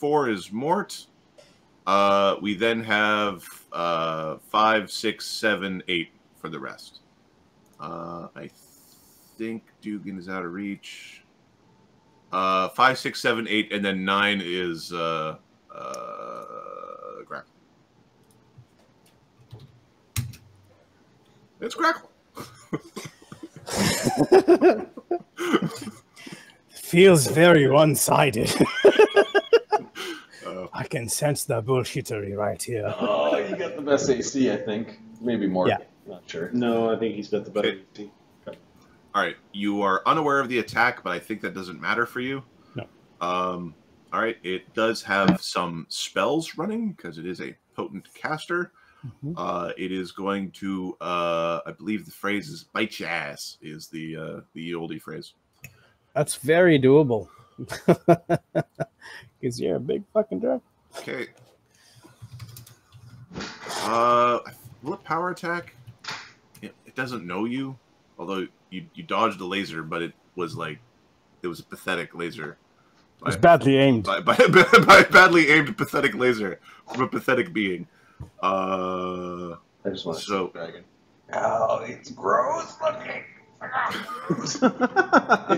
4 is Mort. We then have 5, 6, 7, 8 for the rest. I think Dugan is out of reach. 5, 6, 7, 8, and then 9 is Grackle. It's Grackle. Feels very one-sided. I can sense the bullshittery right here. Oh, you got the best AC, I think. Maybe more. Yeah. Not sure. No, I think he's got the better AC. All right, you are unaware of the attack, but I think that doesn't matter for you. No. All right, it does have some spells running because it is a potent caster. Mm-hmm. It is going to, I believe the phrase is "bite your ass" is the oldie phrase. That's very doable. Because you're a big fucking drug. Okay. What power attack? It doesn't know you, although you dodged a laser, but it was a pathetic laser. It was badly aimed. By badly aimed pathetic laser from a pathetic being. I just want to see the dragon. Oh, it's gross looking. It's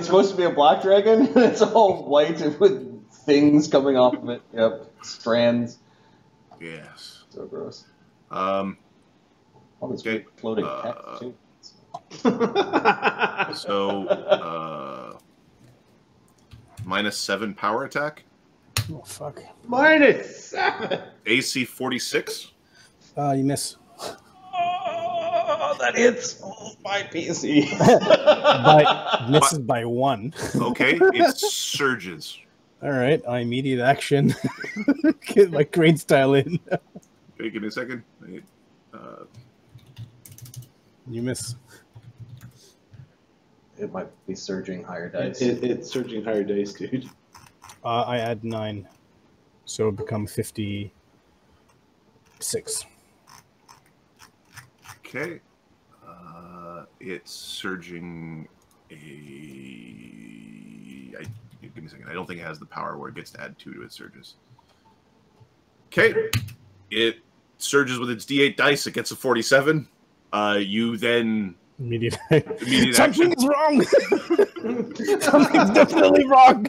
supposed to be a black dragon, and it's all white with things coming off of it. Yep, strands. Yes. So gross. Okay. Floating text too. So, -7 power attack. Oh, fuck. -7! AC 46. You miss. Oh, that hits my PC. Misses by 1. Okay, it surges. All right, I immediate action. Get my crane style in. Okay, give me a second. You miss. It might be surging higher dice. It's surging higher dice, dude. I add 9. So it become 56. Okay. It's surging give me a second. I don't think it has the power where it gets to add 2 to its surges. Okay. It surges with its D8 dice. It gets a 47. You then... Immediate action. Something's wrong! Something's definitely wrong!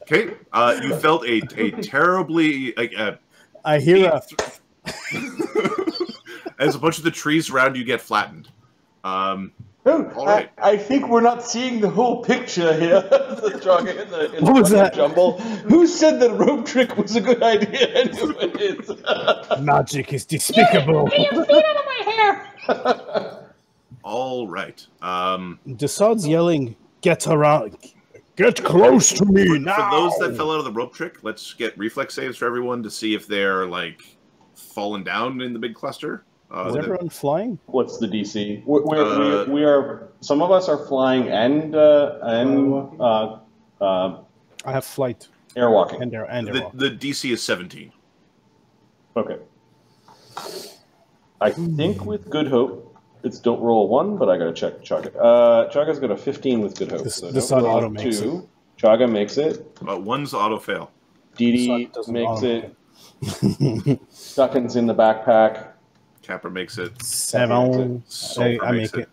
Okay. You felt a terribly... I hear as a bunch of the trees around you get flattened. All right. I think we're not seeing the whole picture here. What was that? Jumble. Who said that rope trick was a good idea anyways? Magic is despicable. Get your feet out of my hair! All right. Dassod's yelling, "Get around! Get close to me now!" For those that fell out of the rope trick, let's get reflex saves for everyone to see if they're falling down in the big cluster. Is everyone flying? What's the DC? We are. Some of us are flying and I have flight. Airwalking. And airwalking. The DC is 17. Okay. I think with Good Hope, it's don't roll a 1, but I gotta check Chaga. Chaga's got a 15 with Good Hope. The sun auto makes it. Chaga makes it. 1's auto fail. Dee Dee makes it. Stuckin's in the backpack. Capper makes it. 7. I make it.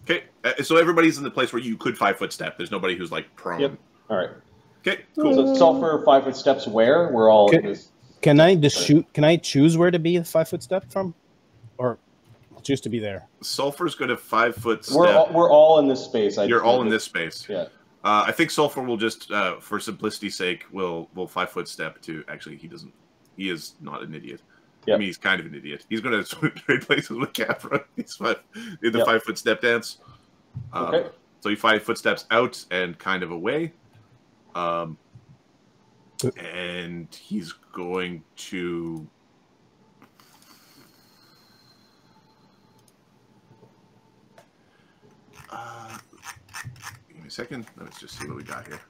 Okay, so everybody's in the place where you could 5-foot step. There's nobody who's prone. Yep. All right. Okay, cool. So Sulfur 5-foot steps where? We're all in this. Can I just shoot? Can I choose where to be a 5-foot step from, or choose to be there? Sulfur's going to 5-foot step. We're all in this space. You're all in this space. Yeah. I think Sulfur will just, for simplicity's sake, will 5-foot step to. Actually, he doesn't. He is not an idiot. Yep. I mean, he's kind of an idiot. He's going to trade places with Capra. He's in the 5-foot step dance. Okay. So he 5-foot steps out and kind of away. And he's going to... give me a second. Let's just see what we got here.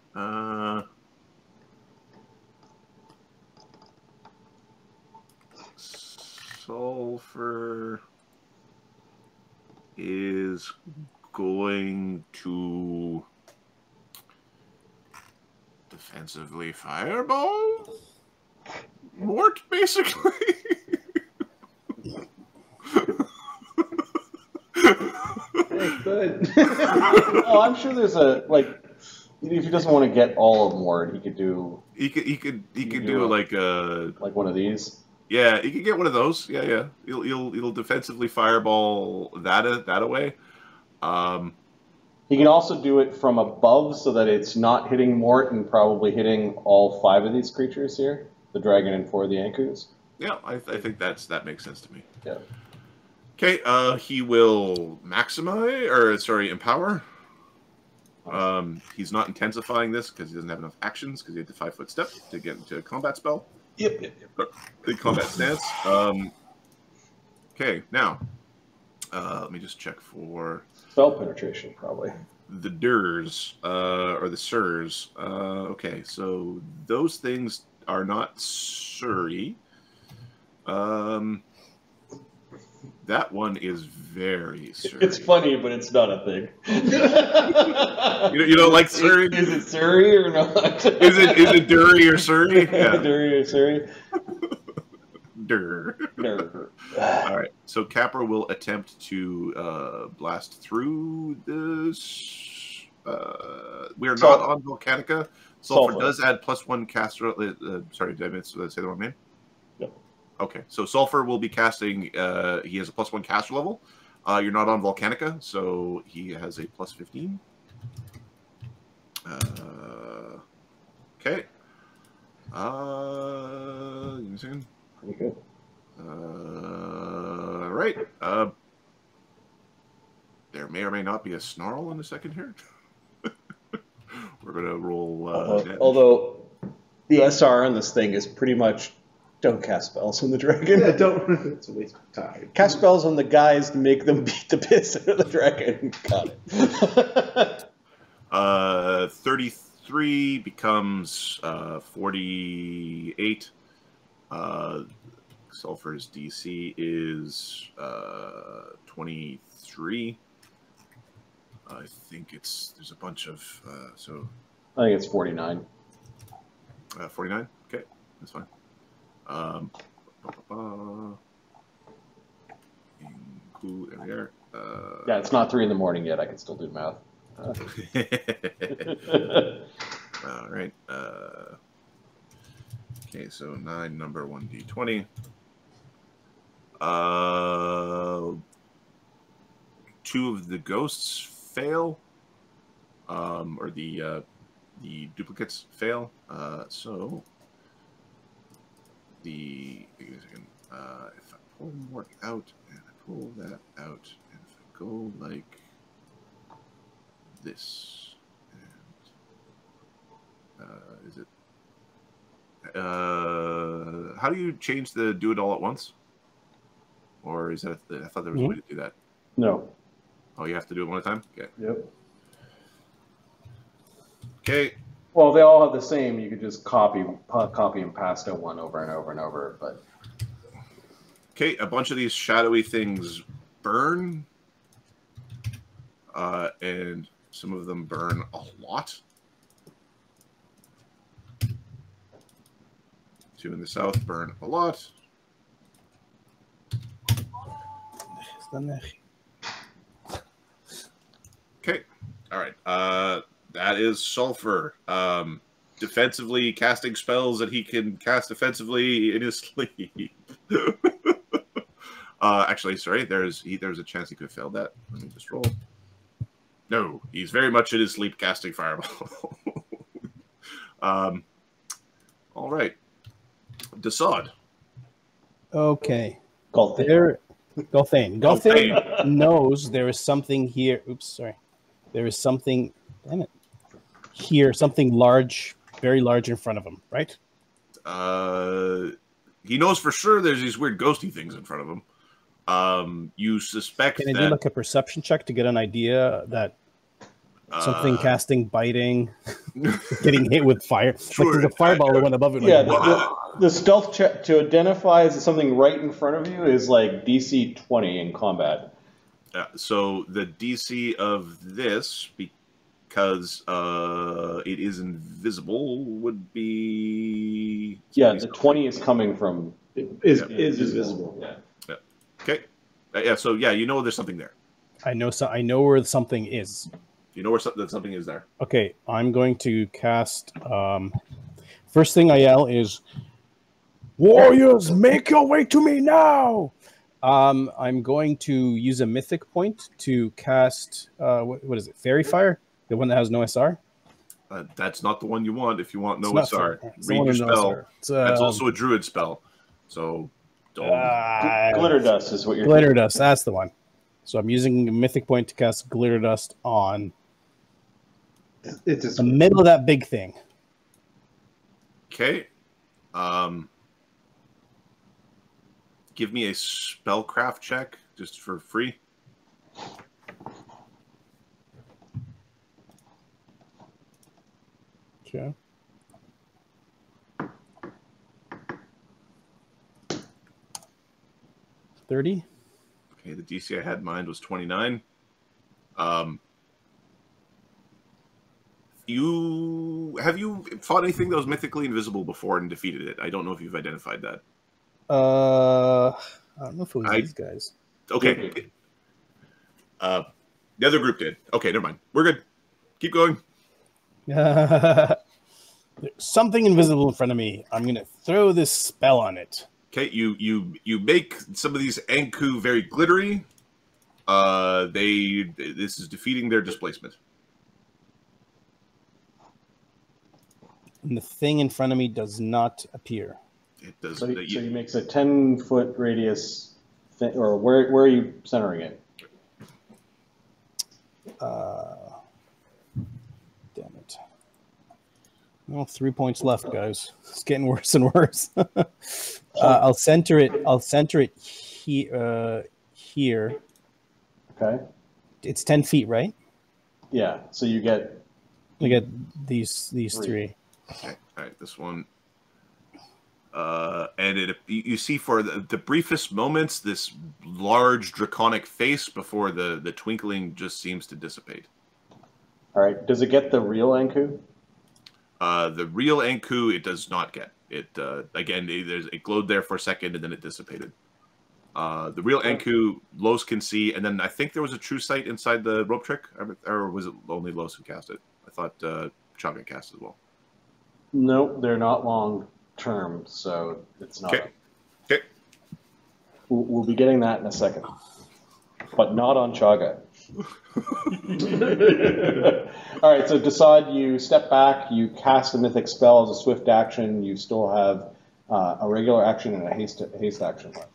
Sulfur is going to Defensively fireball? Mort, basically? Good. Oh, I'm sure there's a, like, if he doesn't want to get all of Mort, he could do... He could do like a... Like one of these? Yeah, he could get one of those. Yeah. He'll defensively fireball that away. He can also do it from above so that it's not hitting Mort and probably hitting all 5 of these creatures here. The dragon and 4 of the Ankus. Yeah, I think that makes sense to me. Yeah. Okay, he will empower. He's not intensifying this because he doesn't have enough actions because he had the 5-foot step to get into a combat spell. Yep. Big combat stance. Okay, now let me just check for Spell penetration, probably. the DIRs or the SIRs. Okay, so those things are not Surrey. That one is very Surrey. It's funny, but it's not a thing. You don't like Surrey? Is it Surrey or not? Is it Dury or Surrey? Yeah. Dury or Surrey? Dur. All right. So Capra will attempt to blast through this. We are not on Volcanica. Sulfur does add +1 caster. Sorry, did I say the wrong name? No. Okay. So Sulfur will be casting. He has a +1 caster level. You're not on Volcanica, so he has a +15. Okay. Give me a second. Pretty good. All right. There may or may not be a snarl in a second here. We're gonna roll. Although the SR on this thing is pretty much don't cast spells on the dragon. Yeah, don't. It's a waste of time. Cast spells on the guys to make them beat the piss out of the dragon. Got it. 33 becomes 48. Sulfur's DC is 23. I think there's a bunch of so. I think it's 49. 49. Okay, that's fine. Include there we are. Yeah, it's not 3 in the morning yet. I can still do math. All right. Okay, so 9 number 1d20. 2 of the ghosts fail, or the duplicates fail. So give me a second. If I pull more out and I pull that out, and if I go like this, and is it? How do you change the do it all at once? Or is that? I thought there was a way to do that. No. Oh, you have to do it one at a time. Okay. Yep. Okay. Well, they all have the same. You could just copy and paste one over and over and over. But okay, a bunch of these shadowy things burn, and some of them burn a lot. 2 in the south burn a lot. Okay. All right. That is Sulfur. Defensively casting spells that he can cast offensively in his sleep. Actually, sorry. There's a chance he could have failed that. Let me just roll. No, he's very much in his sleep casting Fireball. All right. Dassod. Okay. Gulthain. Gulthain knows there is something here. Oops, sorry. There is something, damn it, here, something large, very large in front of him, right? He knows for sure there's these weird ghosty things in front of him. You suspect Can I do like a perception check to get an idea that something casting, biting, getting hit with fire? Sure. Like there's a fireball that went above it. Yeah, Like, the stealth check to identify as something right in front of you is like DC 20 in combat. So the DC of this because it is invisible, would be... Yeah, the 20 is coming from... Is invisible. Yeah. Yeah. Okay. Yeah, so yeah, you know there's something there. I know where something is. You know where something is there. Okay, I'm going to cast... first thing I yell is, "Warriors, make your way to me now!" I'm going to use a mythic point to cast... what is it? Fairy Fire? The one that has no SR? That's not the one you want if you want no SR. Read your spell. That's also also a druid spell. So don't... Glitter Dust is what you're Glitter Dust, that's the one. So I'm using a mythic point to cast Glitter Dust on It's the middle of that big thing. Okay. Give me a spellcraft check just for free. Okay. $30. Okay, the DC I had in mind was 29. Have you fought anything that was mythically invisible before and defeated it? I don't know if you've identified that. I don't know if it was these guys. Okay. The other group did. Okay, never mind. We're good. Keep going. There's something invisible in front of me. I'm gonna throw this spell on it. Okay, you make some of these Anku very glittery. This is defeating their displacement. And the thing in front of me does not appear. It does. So he makes a 10-foot radius, or where are you centering it? Damn it. Well, 3 points left, guys. It's getting worse and worse. I'll center it here. Okay. It's 10 feet, right? Yeah. So you get... We get these three. Okay. All right. This one. And you see for the briefest moments this large draconic face before the twinkling just seems to dissipate. All right. Does it get the real Anku? The real Anku it does not get. It again it glowed there for a second and then it dissipated. The real Anku Los can see, and then I think there was a true sight inside the rope trick, or was it only Los who cast it? I thought Chaga cast as well. No, they're not long term, so it's not. Okay. We'll be getting that in a second, but not on Chaga. All right, so Dassod, you step back, you cast a mythic spell as a swift action. You still have a regular action and a haste action left.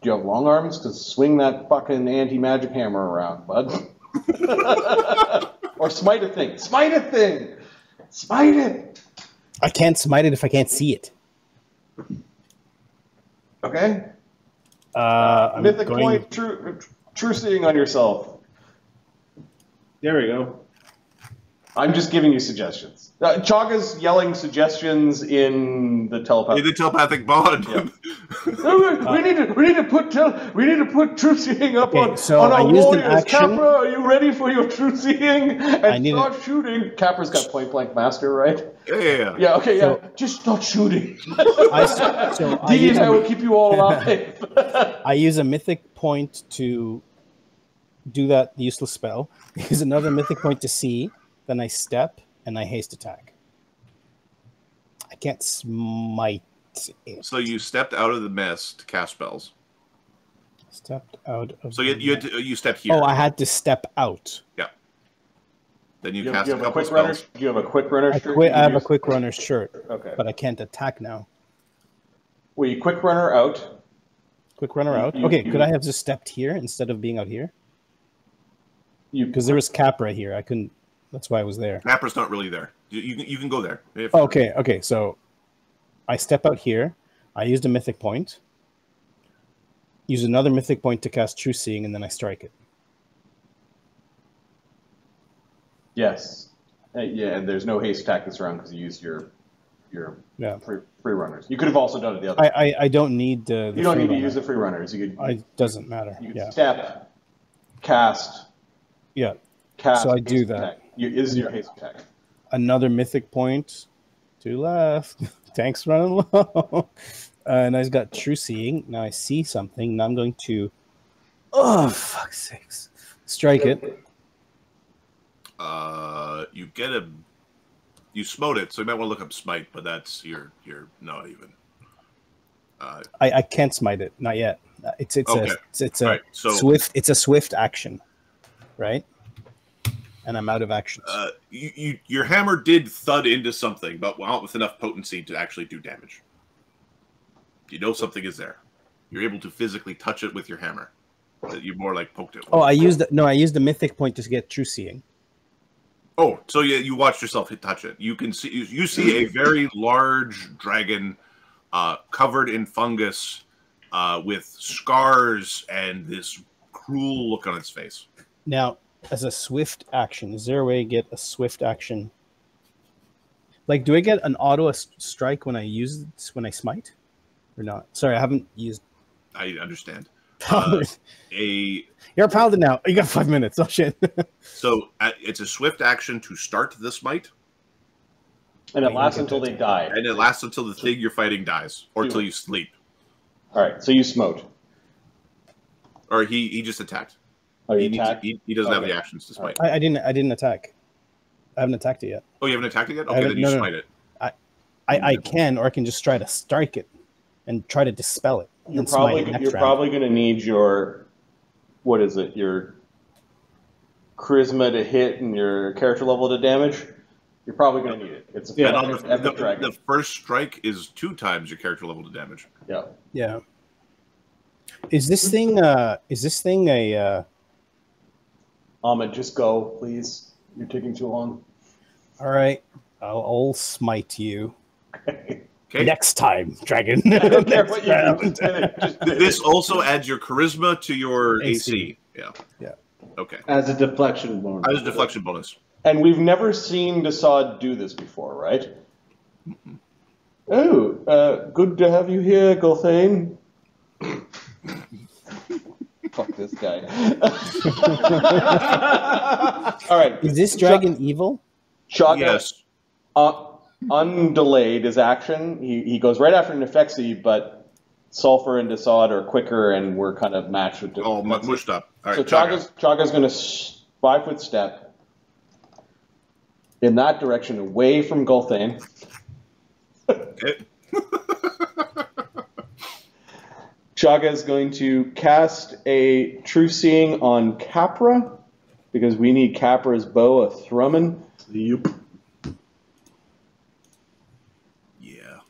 Do you have long arms? Because swing that fucking anti-magic hammer around, bud. Or smite a thing. Smite a thing! Smite it! I can't smite it if I can't see it. Okay? Mythic point, true seeing on yourself. There we go. I'm just giving you suggestions. Chaga's yelling suggestions in the telepathic. In the telepathic bond. Yeah. we need to put true seeing up on our warriors. Capra, are you ready for your true seeing? And start shooting. Capra's got point blank master, right? Yeah. Yeah. Okay. So, yeah. Just start shooting. Dee and I will keep you all alive. I use a mythic point to do that useless spell. Use another mythic point to see. Then I step and I haste attack. I can't smite it. So you stepped out of the mist to cast spells. Stepped out of. So you stepped here. Oh, I had to step out. Yeah. Then you cast a couple quick spells. Do you have a quick runner shirt? I have a quick runner shirt. Okay. But I can't attack now. Well, you quick runner out. Quick runner out. Okay, could I have just stepped here instead of being out here? Because there was Capra here. I couldn't. That's why I was there. Capra's not really there. You can go there. Okay. So I step out here. I used a mythic point. Use another mythic point to cast True Seeing, and then I strike it. Yes. Yeah, and there's no haste attack this round because you used your free runners. You could have also done it the other way. I don't need the You don't need to use the free runners. It doesn't matter. You could step, cast, Yeah. cast So I do haste that. attack. Is your haste attack. Another mythic point to left. Tanks running low. And I've got True Seeing. Now I see something. Now I'm going to, oh, fuck's sakes. Strike it. You get a... You smote it, so you might want to look up smite, but that's you're not even. I can't smite it, not yet. It's okay. a right, so, swift. It's a swift action, right? And I'm out of actions. Your hammer did thud into something, but not with enough potency to actually do damage. You know something is there. You're able to physically touch it with your hammer. You more like poked it. Oh, I used the mythic point to get True Seeing. Oh, so you watched yourself touch it. You can see you see a very large dragon covered in fungus with scars and this cruel look on its face. Now, as a swift action, is there a way to get a swift action? Like, do I get an auto strike when I smite, or not? Sorry, I haven't used. I understand. You're a paladin now. You got 5 minutes. Oh shit. So it's a swift action to start the smite, and it lasts until they die. And it lasts until the thing you're fighting dies, or until you sleep. All right, so you smote. Or he just attacked. Oh, he attacked? He doesn't have the actions to smite. I didn't attack. I haven't attacked it yet. Oh, you haven't attacked it yet? Okay, then you smite it. I can, or I can just try to strike it and try to dispel it. You're probably going to need your, what is it, your charisma to hit and your character level to damage. You're probably going to need it. It's a dragon. The first strike is 2 times your character level to damage. Yeah. Yeah. Is this thing a Ahmed, just go, please. You're taking too long. All right. I'll smite you. Okay. Next time, dragon. I don't care what you do. This also adds your charisma to your AC. Yeah. Yeah. Okay. As a deflection bonus. As a deflection bonus. And we've never seen Dassod do this before, right? Mm-hmm. Oh, good to have you here, Gulthain. Fuck this guy. All right. Is this dragon evil? Chaga, yes. Undelayed his action. He goes right after Naphexi, but Sulfur and Dassod are quicker, and we're kind of matched with. Oh, mushed up. All right, so Chaga's going to 5-foot step in that direction, away from Gulthain. Okay. Chaga is going to cast a True Seeing on Capra, because we need Capra's bow of Thrumming. Yep. Yeah.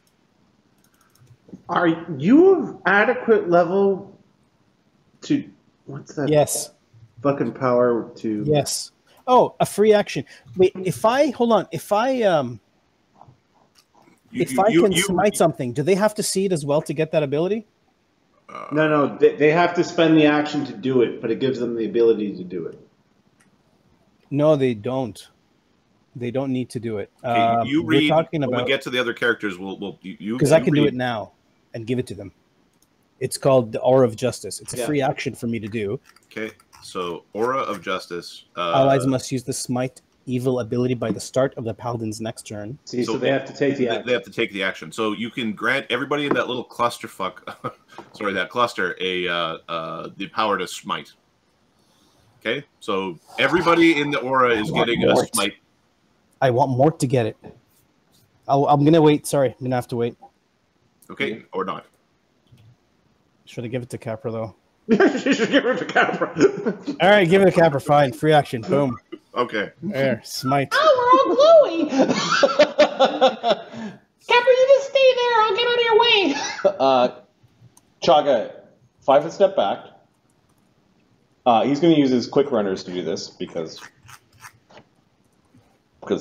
Are you of adequate level to... What's that? Yes. Fucking power to... Yes. Oh, a free action. Wait, if I can smite something, do they have to see it as well to get that ability? No, they have to spend the action to do it, but it gives them the ability to do it. No, they don't. They don't need to do it. Okay, you read. When we get to the other characters, we'll because I can do it now and give it to them. It's called the Aura of Justice. It's a free action for me to do. Okay, so Aura of Justice. Allies must use the Smite Evil ability by the start of the Paladin's next turn. See, so they have to take the action. They have to take the action. So you can grant everybody in that little clusterfuck, sorry, that cluster, the power to smite. Okay, so everybody in the aura is getting a smite. I want Mort to get it. I'm gonna wait. Sorry, I'm gonna have to wait. Okay, or not. Should I give it to Capra though? You should give it to Capra. All right, give it to Capra. Fine, free action. Boom. Okay. There, smite. Oh, we're all glowy. Capra, you just stay there. I'll get out of your way. Chaga, 5-foot step back. He's going to use his quick runners to do this because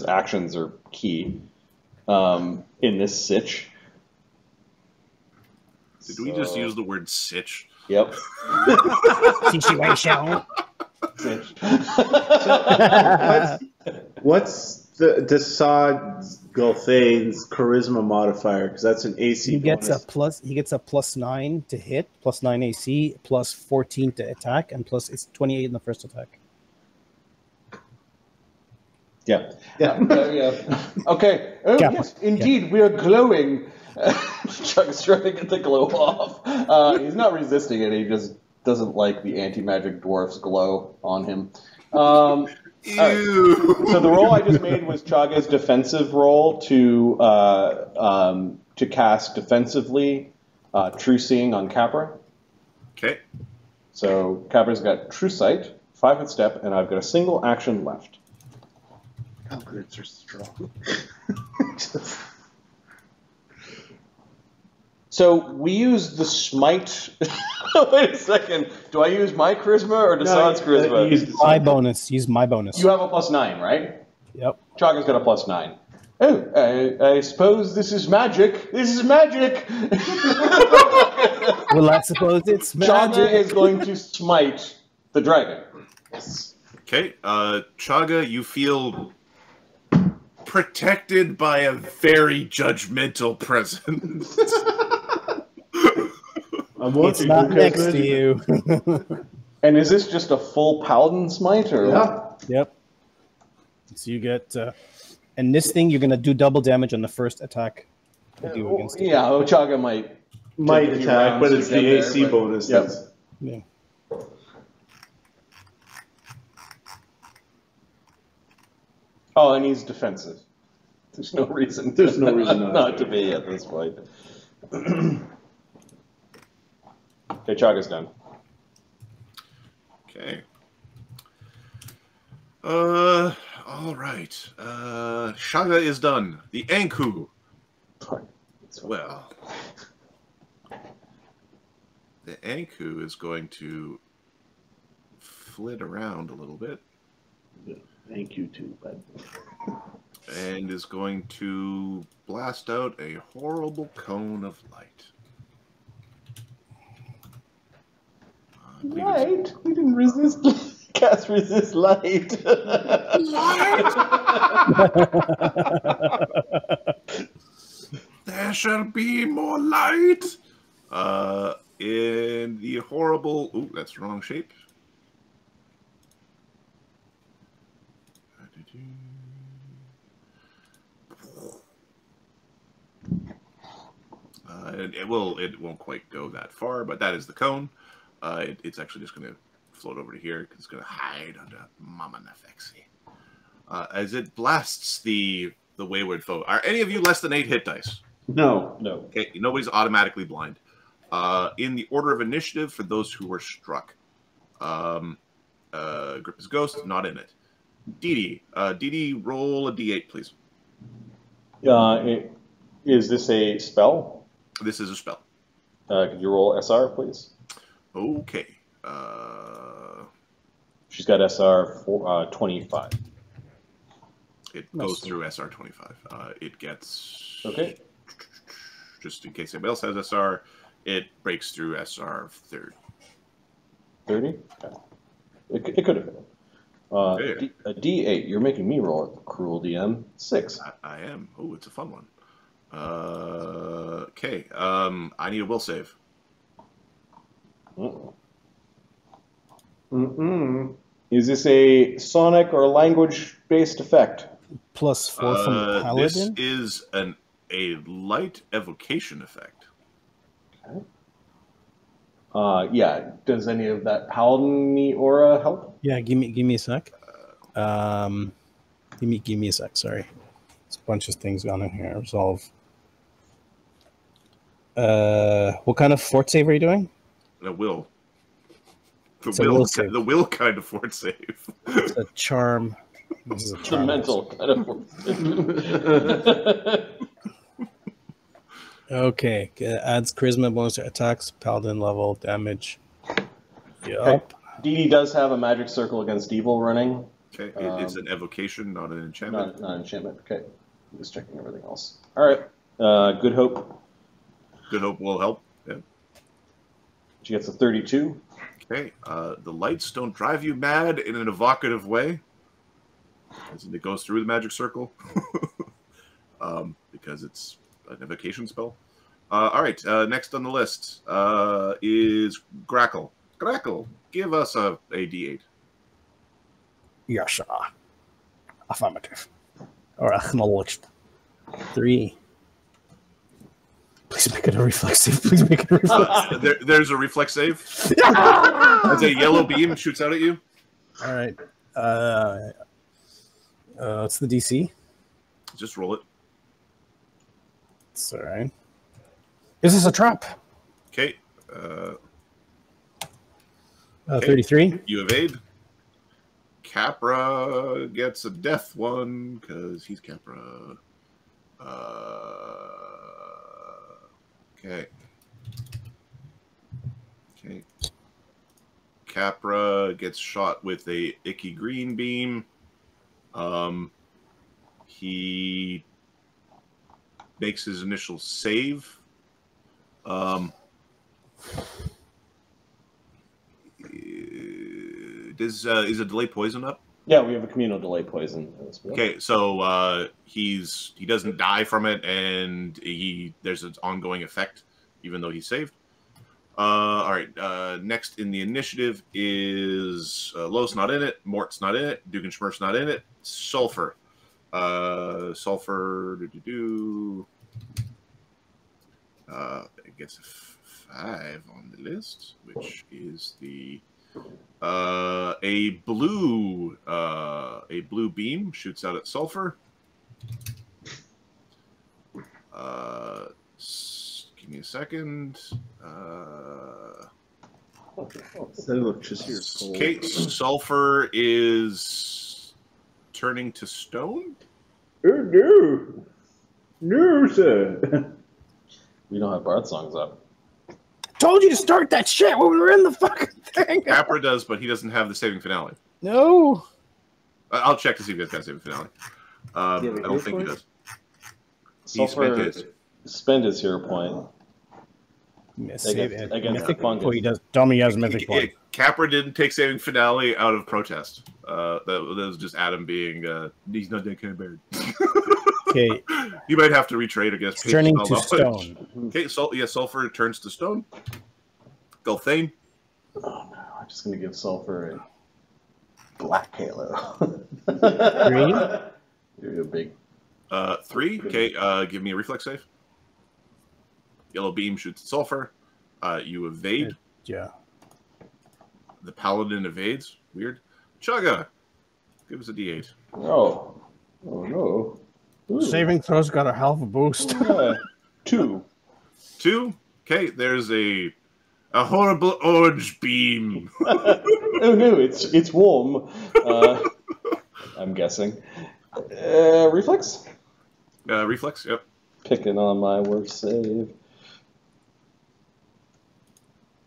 actions are key in this sitch. Did we just use the word sitch? Yep. Situation. What's the Dassod Gulthain's charisma modifier? Because that's an AC. He gets bonus. He gets a +9 to hit, +9 AC, +14 to attack, and it's 28 in the first attack. Yeah. Yeah. Yeah. Okay. Oh, Kappa. yes, indeed, we are glowing. Chuck's trying to get the glow off. He's not resisting it. He just doesn't like the anti-magic dwarf's glow on him. All right. So the roll I just made was Chaga's defensive roll to cast defensively True Seeing on Capra. Okay. So Capra's got True Sight, 5-foot step, and I've got a single action left. Oh, grits are strong. So we use the smite. Wait a second. Do I use my charisma or Dassod's charisma? My bonus. Use my bonus. You have a +9, right? Yep. Chaga's got a +9. Oh, I suppose this is magic. This is magic. Well, I suppose it's Chaga magic. is going to smite the dragon. Okay. Chaga, you feel protected by a very judgmental presence. It's not next to you. And is this just a full paladin smite? Or? Yeah. Yep. So you get, and this thing you're gonna do double damage on the first attack. You do against it. Yeah, Chaga might take a few attack, rounds but to it's get the there, AC but- bonus. Yep. That's Yeah. Oh, and he's defensive. There's no reason. There's no reason not to be at this point. Okay, Chaga's done. Okay. All right. Shaga is done. The Anku. Well, the Anku is going to flit around a little bit thank you too, bud. and is going to blast out a horrible cone of light. Light? We didn't resist. Cast resist light. There shall be more light. In the horrible. Ooh, that's the wrong shape. It won't quite go that far, but that is the cone. It's actually just going to float over to here because it's going to hide under Mama Naphexi. As it blasts the wayward foe. Are any of you less than 8 hit dice? No. No. Okay, nobody's automatically blind. In the order of initiative for those who were struck. Grip is Ghost, not in it. Dee Dee, roll a d8, please. Is this a spell? This is a spell. Could you roll SR, please? Okay. She's got SR 25. It goes through SR 25. It gets... Okay. Just in case anybody else has SR, it breaks through SR 30. 30? Okay. It could have been. A D8. You're making me roll it, cruel DM. 6. I am. Oh, it's a fun one. Okay. I need a will save. Is this a sonic or language-based effect? +4 from the paladin. This is a light evocation effect. Okay. Yeah. Does any of that paladin aura help? Yeah, give me a sec. Give me a sec. Sorry, there's a bunch of things going on here. Resolve. What kind of fort save are you doing? The will. The will kind of fort save. It's a charm. This is a The charm. mental kind of. Okay, adds charisma bonus to attacks, paladin level, damage. Yup. Okay. Dee Dee does have a magic circle against evil running. Okay, it's an evocation, not an enchantment. Not an enchantment. Okay. I'm just checking everything else. All right. Good Hope. Good Hope will help. Yeah. She gets a 32. Okay. The lights don't drive you mad in an evocative way. As it goes through the magic circle. Because it's an evocation spell. All right. Next on the list is Grackle. Grackle, give us a D8. Yasha. Affirmative. Or acknowledged. 3. Please make it a reflex save. Please make it a reflex save. There's a reflex save. As a yellow beam shoots out at you. All right. What's the DC? Just roll it. It's all right. Is this a trap? Okay. 33. You evade. Capra gets a death one because he's Capra. Okay. Okay. Capra gets shot with a icky green beam. He makes his initial save. Is a delay poison up? Yeah, we have a communal delay poison. Okay, so he doesn't die from it, and there's an ongoing effect, even though he's saved. All right. Next in the initiative is Los not in it, Mort's not in it, Dugan Schmurf's not in it, Sulfur. Sulfur gets a 5 on the list, which is the a blue beam shoots out at Sulfur. Give me a second. Okay, Sulfur is turning to stone. Oh, no, sir. We don't have bard songs up. Told you to start that shit when we were in the fucking thing. Capra does, but he doesn't have the saving finale. No. I'll check to see if he's got saving finale. I don't think he does. Sulfur spend his hero point. Against Mythic fungus. Oh, he does. Dummy has mythic point. Capra didn't take saving finale out of protest. That was just Adam being he's not that kind of bird. Okay. You might have to retrade against turning to stone. Okay, Sulfur turns to stone. Gulthain. Oh no, I'm just gonna give Sulfur a black halo. 3. You're a big 3. Okay, give me a reflex save. Yellow beam shoots at Sulfur. You evade. Yeah. The paladin evades. Weird. Chaga, give us a D8. Oh no. Ooh. Saving throws got a half a boost. 2. 2. Okay, there's a horrible orange beam. Oh no, it's warm. I'm guessing. Reflex? Reflex, yep. Picking on my worst save.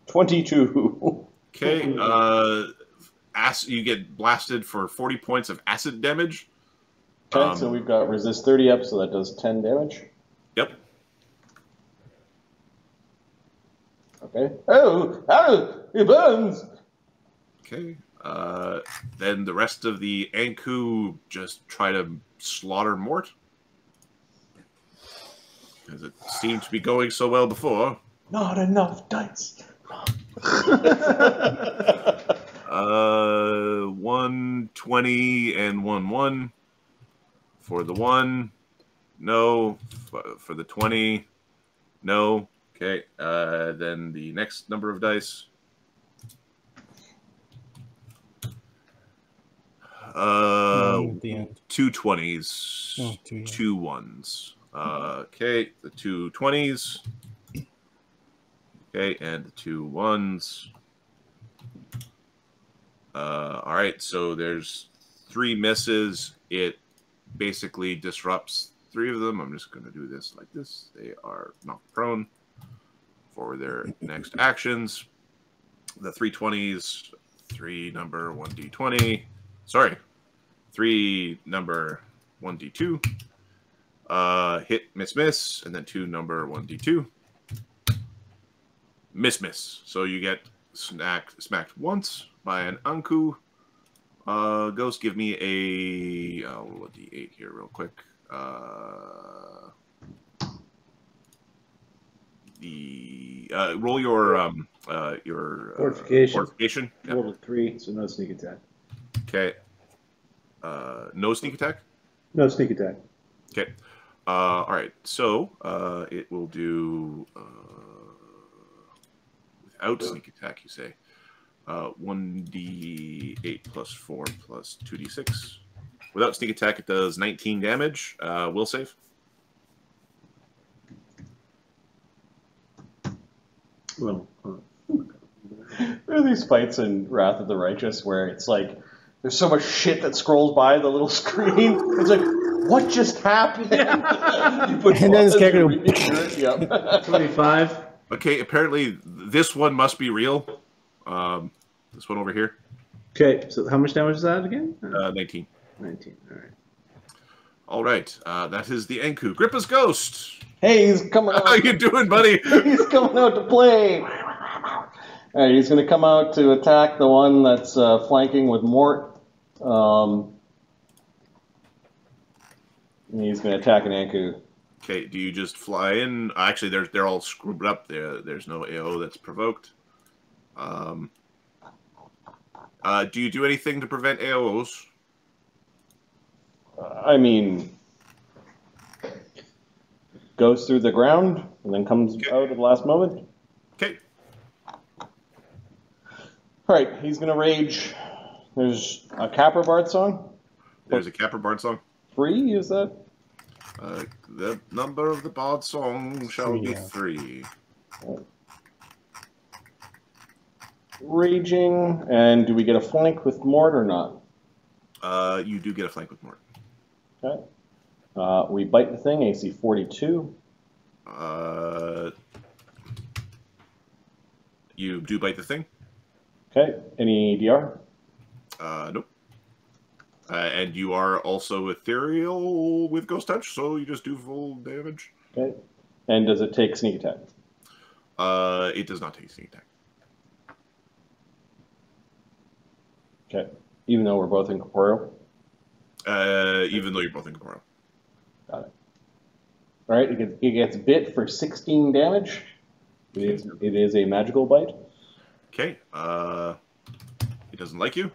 22. Okay, you get blasted for 40 points of acid damage. Okay, so we've got resist 30 up, so that does 10 damage. Yep. Okay. Oh, it burns! Okay. Then the rest of the Anku just try to slaughter Mort. Because it seemed to be going so well before. Not enough dice. 120 and 1-1. For the 1, no. For the 20, no. Okay. Then the next number of dice. 2 20s, Oh, 2 1s. Okay, the 2 20s. Okay, and the 2 1s. All right, so there's 3 misses. It basically disrupts 3 of them. I'm just going to do this like this. They are knocked prone for their next actions. The 320s, 3 number 1d20. Sorry, 3 number 1d2. Hit, miss, and then 2 number 1d2. Miss. So you get smacked once by an Anku. Ghost, give me I'll roll a d8 here real quick. Roll your Fortification. Yep. Roll a 3, so no sneak attack. Okay. No sneak attack? No sneak attack. Okay. All right. So it will do without sneak attack, you say. 1d8 plus 4 plus 2d6. Without sneak attack, it does 19 damage. Will save. Well, There are these fights in Wrath of the Righteous where it's like there's so much shit that scrolls by the little screen. It's like, what just happened? You put And then it's Yep. 25. Okay, apparently this one must be real. This one over here. Okay, so how much damage is that again? 19. 19, alright. All right, that is the Enku. Grippa's ghost. Hey, he's coming out. How you doing, buddy? He's coming out to play. All right, he's going to come out to attack the one that's flanking with Mort. And he's going to attack an Anku. Okay, do you just fly in? Actually, they're all screwed up there. There's no AO that's provoked. Do you do anything to prevent AOs? I mean, goes through the ground and then comes out at the last moment. Okay. All right, he's going to rage. There's a Capra Bard song. There's a Capra Bard song. 3, is that? The number of the Bard song shall be 3. Raging, and do we get a flank with Mort or not? You do get a flank with Mort. Okay. We bite the thing, AC 42. You do bite the thing. Okay, any DR? Nope. And you are also ethereal with Ghost Touch, so you just do full damage. Okay. And does it take sneak attack? It does not take sneak attack. Okay. Even though we're both incorporeal? Even though you're both incorporeal. Got it. All right, it gets bit for 16 damage. It is a magical bite. Okay. It doesn't like you.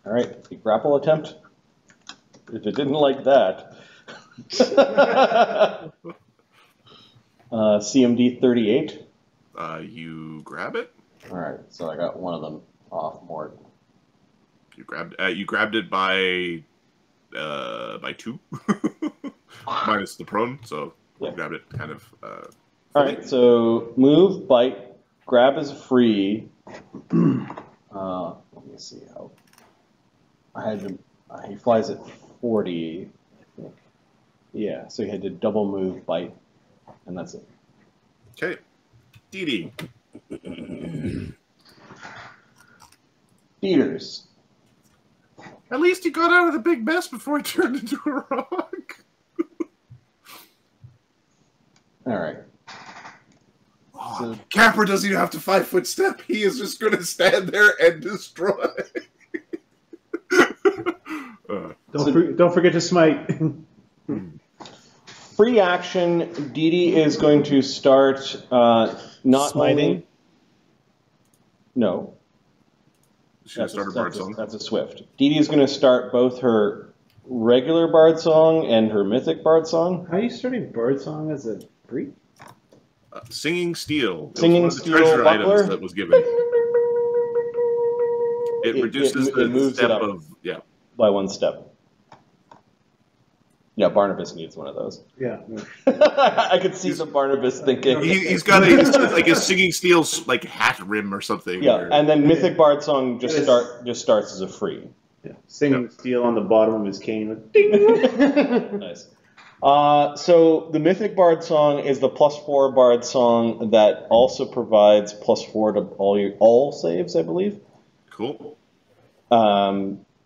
All right, a grapple attempt. If it didn't like that. CMD 38. You grab it. All right, so I got one of them off Mort. You grabbed it by 2 minus the prone, so you grabbed it kind of. All right, so move, bite, grab is free. Let me see how. I had to. He flies at 40, I think. Yeah, so he had to double move, bite, and that's it. Okay, Dee Dee. Beaters. At least he got out of the big mess before he turned into a rock. All right. So, Capra doesn't even have to 5-foot step. He is just going to stand there and destroy. Don't forget to smite. free action. Dee Dee is going to start not Smiting? only. No. She's going to start a bard song. That's a swift. Dee Dee is going to start both her regular bard song and her mythic bard song. How are you starting bird song as a free? Singing Steel. Singing It was one of the Steel treasure buckler? items that was given. It reduces it the moves step it up. of By 1 step. Yeah, Barnabas needs one of those. Yeah. I could see the Barnabas thinking. He's got a Singing Steel's like hat rim or something. Yeah, and then Mythic Bard Song just starts as a free. Yeah. Singing steel on the bottom of his cane. Nice. So the Mythic Bard Song is the +4 Bard Song that also provides +4 to all saves, I believe. Cool.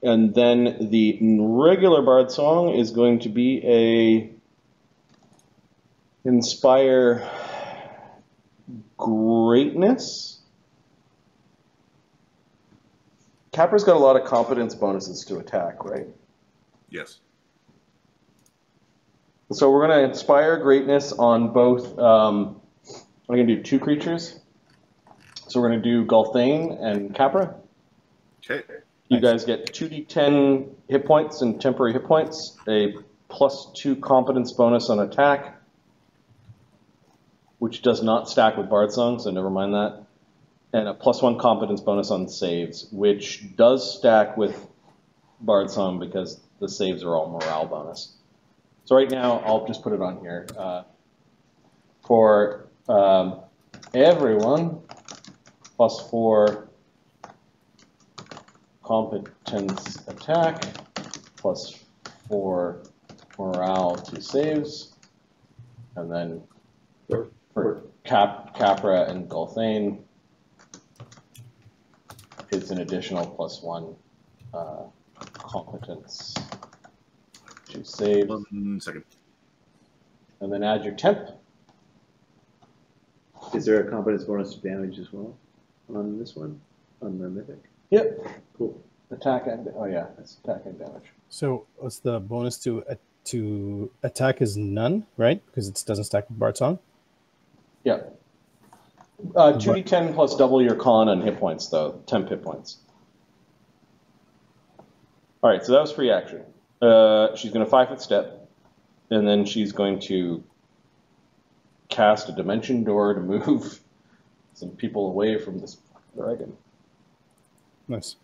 And then the regular Bard Song is going to be a Inspire Greatness. Capra's got a lot of competence bonuses to attack, right? Yes. So we're going to Inspire Greatness on both. I'm going to do 2 creatures. So we're going to do Gulthain and Capra. Okay. You guys get 2d10 hit points and temporary hit points, a +2 competence bonus on attack, which does not stack with Bard Song, so never mind that, and a +1 competence bonus on saves, which does stack with Bard Song because the saves are all morale bonus. So right now, I'll just put it on here. For everyone, +4 competence attack, +4 morale to saves, and then for Capra and Gulthain, it's an additional +1 competence to save. 1 second. And then add your temp. Is there a competence bonus to damage as well on this one? On the mythic? Yep. Cool. Attack and it's attack and damage. So what's the bonus to attack is none, right? Because it doesn't stack with Bard Song. Yeah. 2d10 plus double your con on hit points, though. 10 hit points. All right, so that was free action. She's going to 5-foot step, and then she's going to cast a dimension door to move some people away from this dragon. Nice.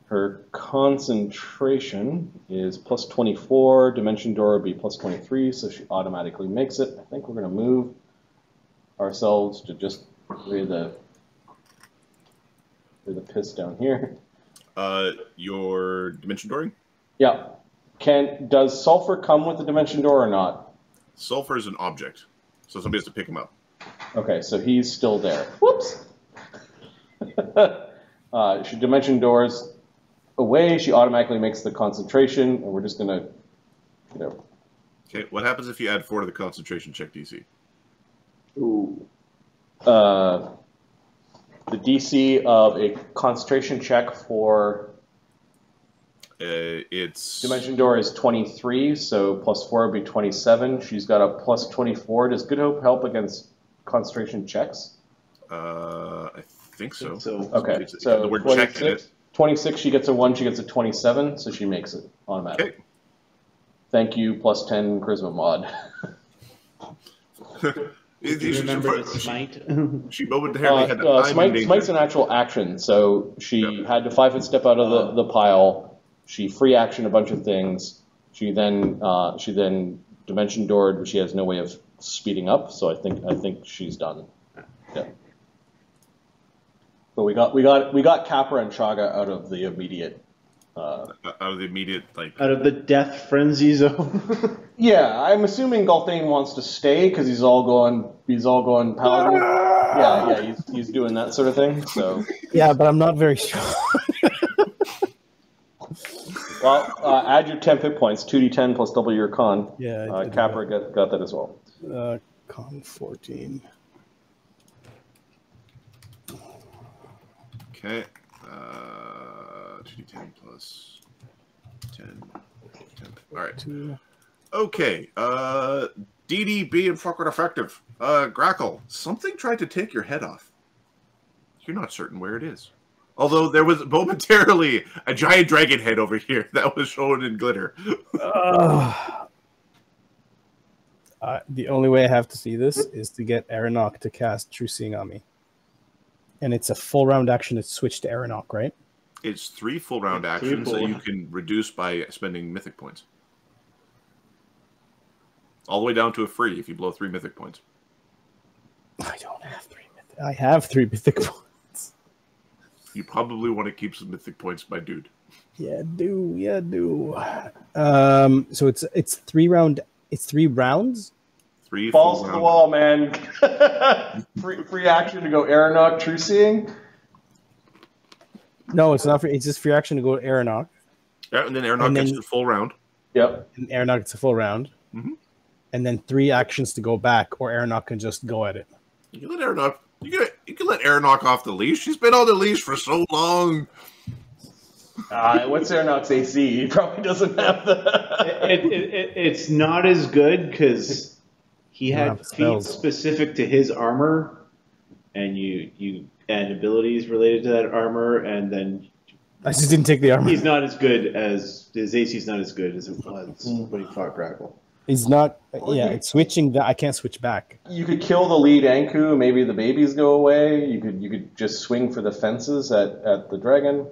Her concentration is +24. Dimension door would be +23, so she automatically makes it. I think we're going to move ourselves to just lay the piss down here. Your dimension dooring? Yeah. Does sulfur come with the dimension door or not? Sulfur is an object, so somebody has to pick him up. Okay, so he's still there. Whoops. She dimension doors away. She automatically makes the concentration, and we're just gonna, Okay, what happens if you add 4 to the concentration check DC? Ooh. The DC of a concentration check for it's dimension door is 23, so +4 would be 27. She's got a +24. Does Good Hope help against concentration checks? I think so. Okay, so the word 26, check in it. 26, she gets a 1, she gets a 27, so she makes it automatically. Okay. Thank you, +10 charisma mod. Do you remember the smite? She momentarily had to Smite's an actual action, so she had to 5-foot step out of the pile. She free action a bunch of things. She then dimension doored, but she has no way of speeding up. So I think she's done. Yeah. But we got Capra and Chaga out of the immediate. out of the immediate Out of the death frenzy zone. Yeah, I'm assuming Gulthain wants to stay because he's all going paladin. Yeah, he's doing that sort of thing. So Yeah, but I'm not very strong. well, add your 10 hit points, 2d10 plus double your con. Yeah, Capra got that as well. Con 14. Okay. 2d10 plus 10. All right. 2. Okay. Dee Dee being fucking effective. Grackle, something tried to take your head off. You're not certain where it is. Although there was momentarily a giant dragon head over here that was shown in glitter. The only way I have to see this is to get Aranok to cast True Seeing on me. And it's a full round action to switch to Aranok, right? It's 3 full round actions that you can reduce by spending mythic points. All the way down to a free if you blow 3 mythic points. I don't have 3 mythic. I have 3 mythic points. You probably want to keep some mythic points, my dude. Yeah, do. So it's 3 round. It's 3 rounds. 3 Balls to the wall, man. free action to go Aranok, True Seeing. No, it's not free. It's just free action to go to Aranok. Yeah, and then Aranok gets the full round. Yep. And Aranok gets a full round. Mm-hmm. And then 3 actions to go back, or Aranok can just go at it. You can let Aranok. You can let Aranok off the leash. She's been on the leash for so long. What's Aranok's AC? He probably doesn't have the. It's not as good because he had feats specific to his armor, and you and abilities related to that armor, and then I just didn't take the armor. he's not as good as his AC's not as good as it was when he fought Grapple. He's not. Yeah, it's switching. That I can't switch back. You could kill the lead Anku. Maybe the babies go away. You could just swing for the fences at the dragon.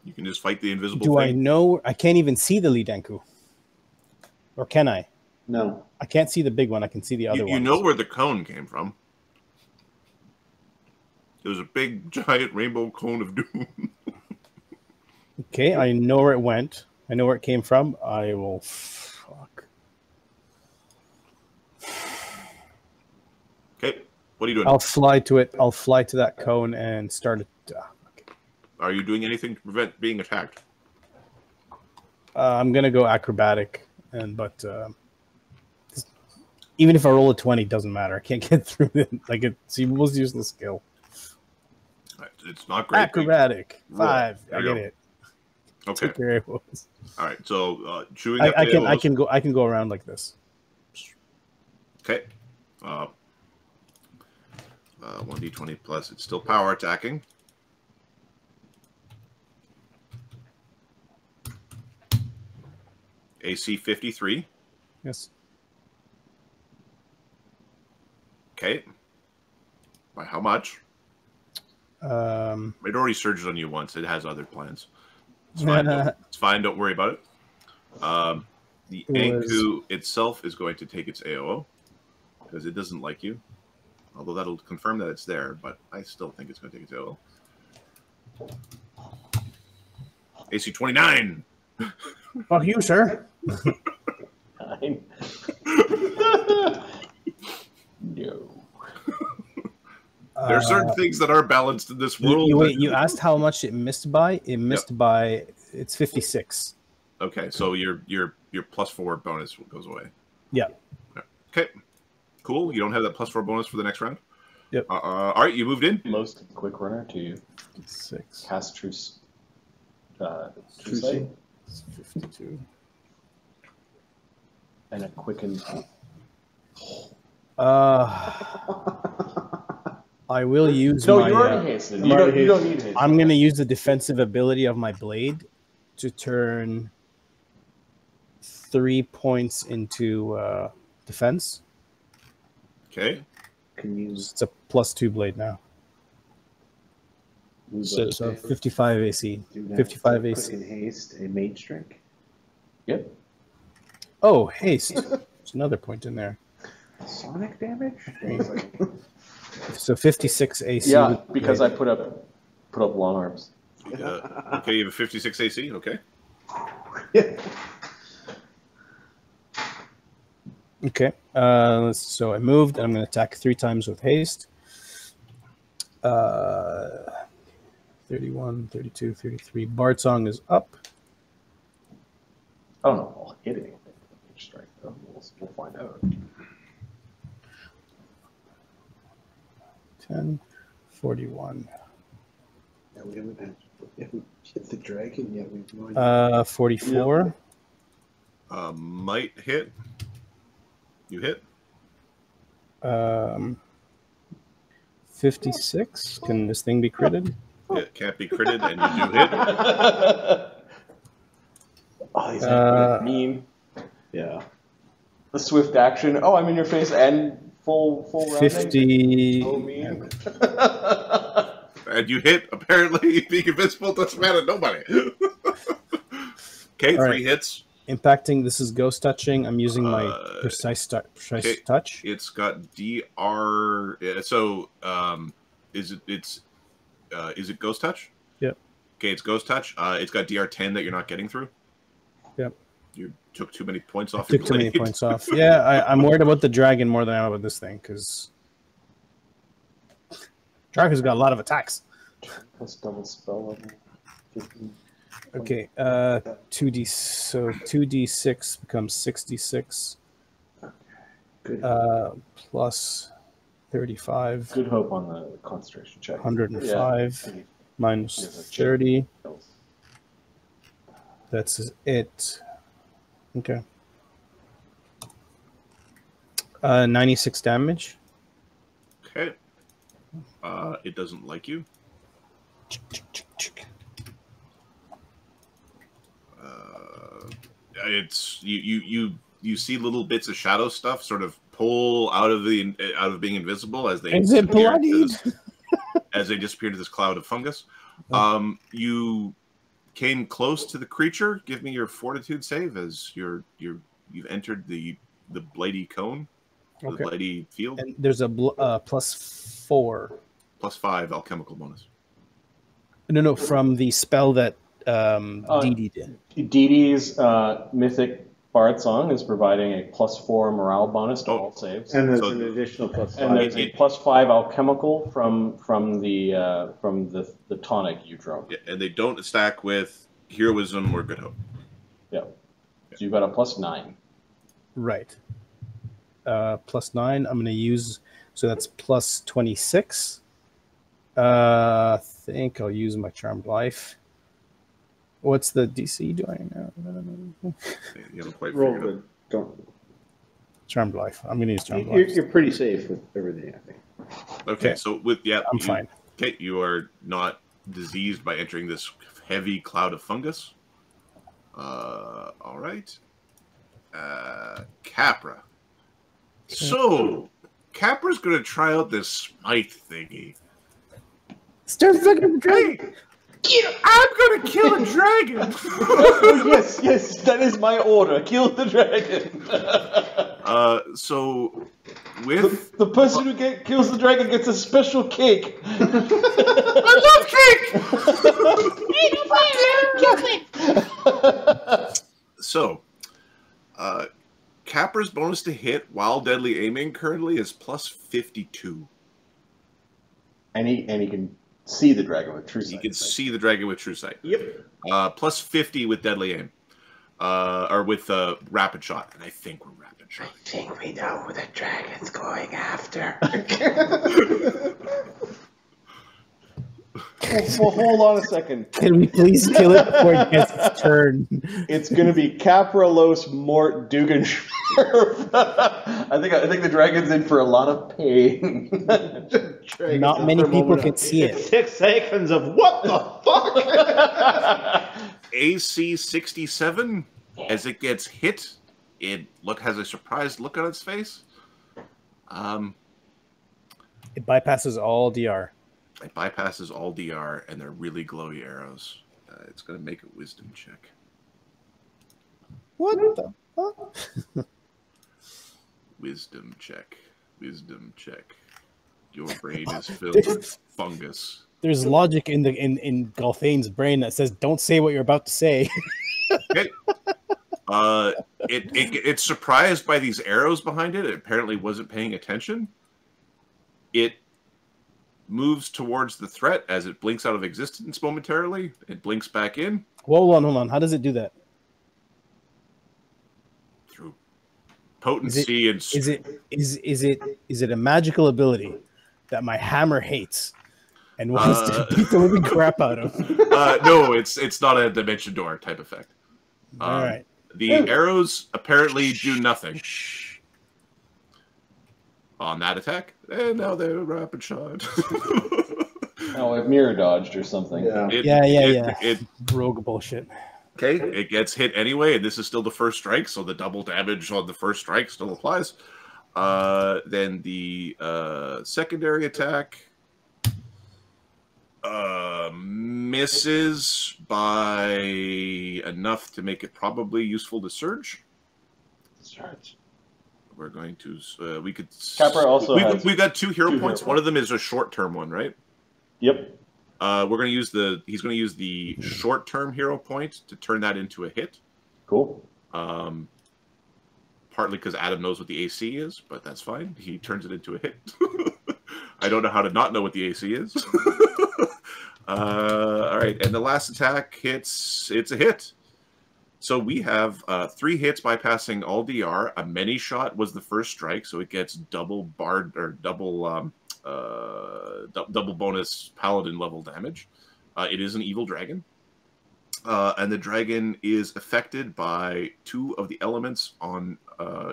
You can just fight the invisible Do thing. I know? I can't even see the lead Anku. Or can I? No. I can't see the big one. I can see the other one. You know where the cone came from. It was a big, giant rainbow cone of doom. Okay, I know where it went. I know where it came from. I will... Fuck. Okay, what are you doing? I'll fly to it. I'll fly to that cone and start it. Okay. Are you doing anything to prevent being attacked? I'm going to go acrobatic. But even if I roll a 20, it doesn't matter. I can't get through it. Like, it's the most useless skill. It's not great. Acrobatic. 5. There I you get go. it. Okay. Took care of it. All right. So chewing. I can go around like this. Okay. 1d20 plus. It's still power attacking. AC 53. Yes. Okay. By how much? It already surged on you once. It has other plans. It's fine. It's fine. Don't worry about it. The Anku itself is going to take its AOO because it doesn't like you. Although that'll confirm that it's there, but I still think it's going to take its AOO. AC 29. Fuck you, sir. No. There are certain things that are balanced in this world. You asked how much it missed by. It missed by. It's 56. Okay, so your +4 bonus goes away. Yeah. Okay. Cool. You don't have that +4 bonus for the next round. Yep. All right, you moved in. Most quick runner to 6. cast true sight 52. and a quicken. I will use No, my. you already hasted. You don't need haste. I'm going to use the defensive ability of my blade to turn 3 points into defense. Okay. It's a +2 blade now. So 55 AC. 55 AC. Quick and haste, a mage strike. Yep. Oh, haste. There's another point in there. Sonic damage? So 56 AC. Yeah, because I put up long arms. Okay, you have a 56 AC. Okay. Okay. So I moved. And I'm going to attack 3 times with haste. 31, 32, 33. Bard Song is up. I don't know if I'll hit anything. Strike though. We'll find out. 10, 41. Yeah, we haven't hit the dragon yet. We've 44. Might hit. You hit. 56. Can this thing be critted? It can't be critted, and you do hit. Oh, he's mean. Yeah. The swift action. Oh, I'm in your face and full rounding. 50. So mean. And you hit. Apparently, being invincible doesn't matter to nobody. Okay, 3 hits. Impacting. This is ghost touching. I'm using my precise touch. It's got DR. So, is it ghost touch? Yep. Okay, it's ghost touch. It's got DR10 that you're not getting through. Yep. You took too many points off. Took too many points off. Yeah, I'm worried about the dragon more than I am about this thing because dragon's got a lot of attacks. Plus double spell level. 15. Okay, 2d. So 2d6 becomes 66. Good. Plus 35. Good hope on the concentration check. 105 Yeah. minus 30. That's it. Okay. 96 damage. Okay. It doesn't like you. It's you see little bits of shadow stuff sort of pull out of being invisible as they Is it bloodied? As they disappear into this cloud of fungus. You came close to the creature. Give me your fortitude save as you've entered the blighty cone, the blighty field. And there's a +4. +5 alchemical bonus. No, from the spell that Dee Dee did. Dee Dee's mythic bard song is providing a +4 morale bonus to all saves. And there's an additional +5. And there's a +5 alchemical from the tonic you drunk. Yeah, and they don't stack with heroism or good hope. Yeah. So you've got a +9. Right. +9. I'm going to use, so that's +26. I think I'll use my Charmed Life. What's the DC? Do I know? You haven't quite Roll figured it out. Don't. Charmed Life. I'm going to use Charmed Life. You're pretty safe with everything, I think. Okay, so I'm fine. Okay, you are not diseased by entering this heavy cloud of fungus. All right. Capra. So, Capra's going to try out this smite thingy. Start fucking Hey, I'm going to kill a dragon. yes, that is my order. Kill the dragon. So, with... The person who kills the dragon gets a special cake. I love cake! So, Capra's bonus to hit while deadly aiming currently is +52. And he can see the dragon with true sight. You can see the dragon with true sight. Yep. +50 with deadly aim. Or with rapid shot. And I think we're rapid shot. I think we know who the dragon's going after. Well, hold on a second. Can we please kill it before it gets its turn? It's going to be Capralos Mort Dugan. I think the dragon's in for a lot of pain. Not many people can see it. 6 seconds of what the fuck? AC 67. As it gets hit, it has a surprised look on its face. It bypasses all DR. It bypasses all DR, and they're really glowy arrows. It's going to make a wisdom check. What the fuck? Wisdom check. Wisdom check. Your brain is filled with fungus. There's logic in Gulthain's brain that says, "Don't say what you're about to say." Okay. It's surprised by these arrows behind it. It apparently wasn't paying attention. It moves towards the threat as it blinks out of existence momentarily. It blinks back in. Hold on. How does it do that? Through potency and is it a magical ability that my hammer hates and wants to beat the living crap out of? No, it's not a dimension door type effect. All right. The arrows apparently do nothing on that attack, and now they're rapid shot. Oh, it mirror dodged or something. Yeah. Rogue bullshit. Okay, it gets hit anyway, and this is still the first strike, so the double damage on the first strike still applies. Then the secondary attack misses by enough to make it probably useful to surge. We're going to we could. Capra also we've got 2 hero points. One of them is a short-term one, right? Yep. We're going to use he's going to use the short-term hero point to turn that into a hit. Cool. Partly because Adam knows what the AC is, but that's fine. He turns it into a hit. I don't know how to not know what the AC is. All right, and the last attack hits. It's a hit. So we have 3 hits bypassing all DR. A many shot was the first strike, so it gets double double bonus paladin level damage. It is an evil dragon, and the dragon is affected by 2 of the elements on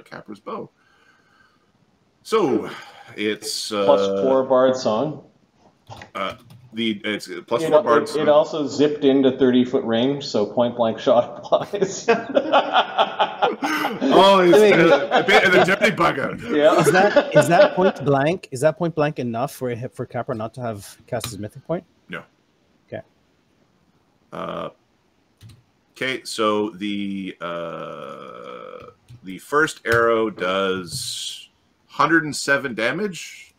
Capra's bow. So it's +4 bard song. It's plus 4 bards. It also zipped into 30-foot range, so point blank shot applies. Oh, it's the dirty bugger. Yeah. Is that point blank? Is that point blank enough for Capra not to have cast his mythic point? No. Okay. Okay, so the first arrow does 107 damage,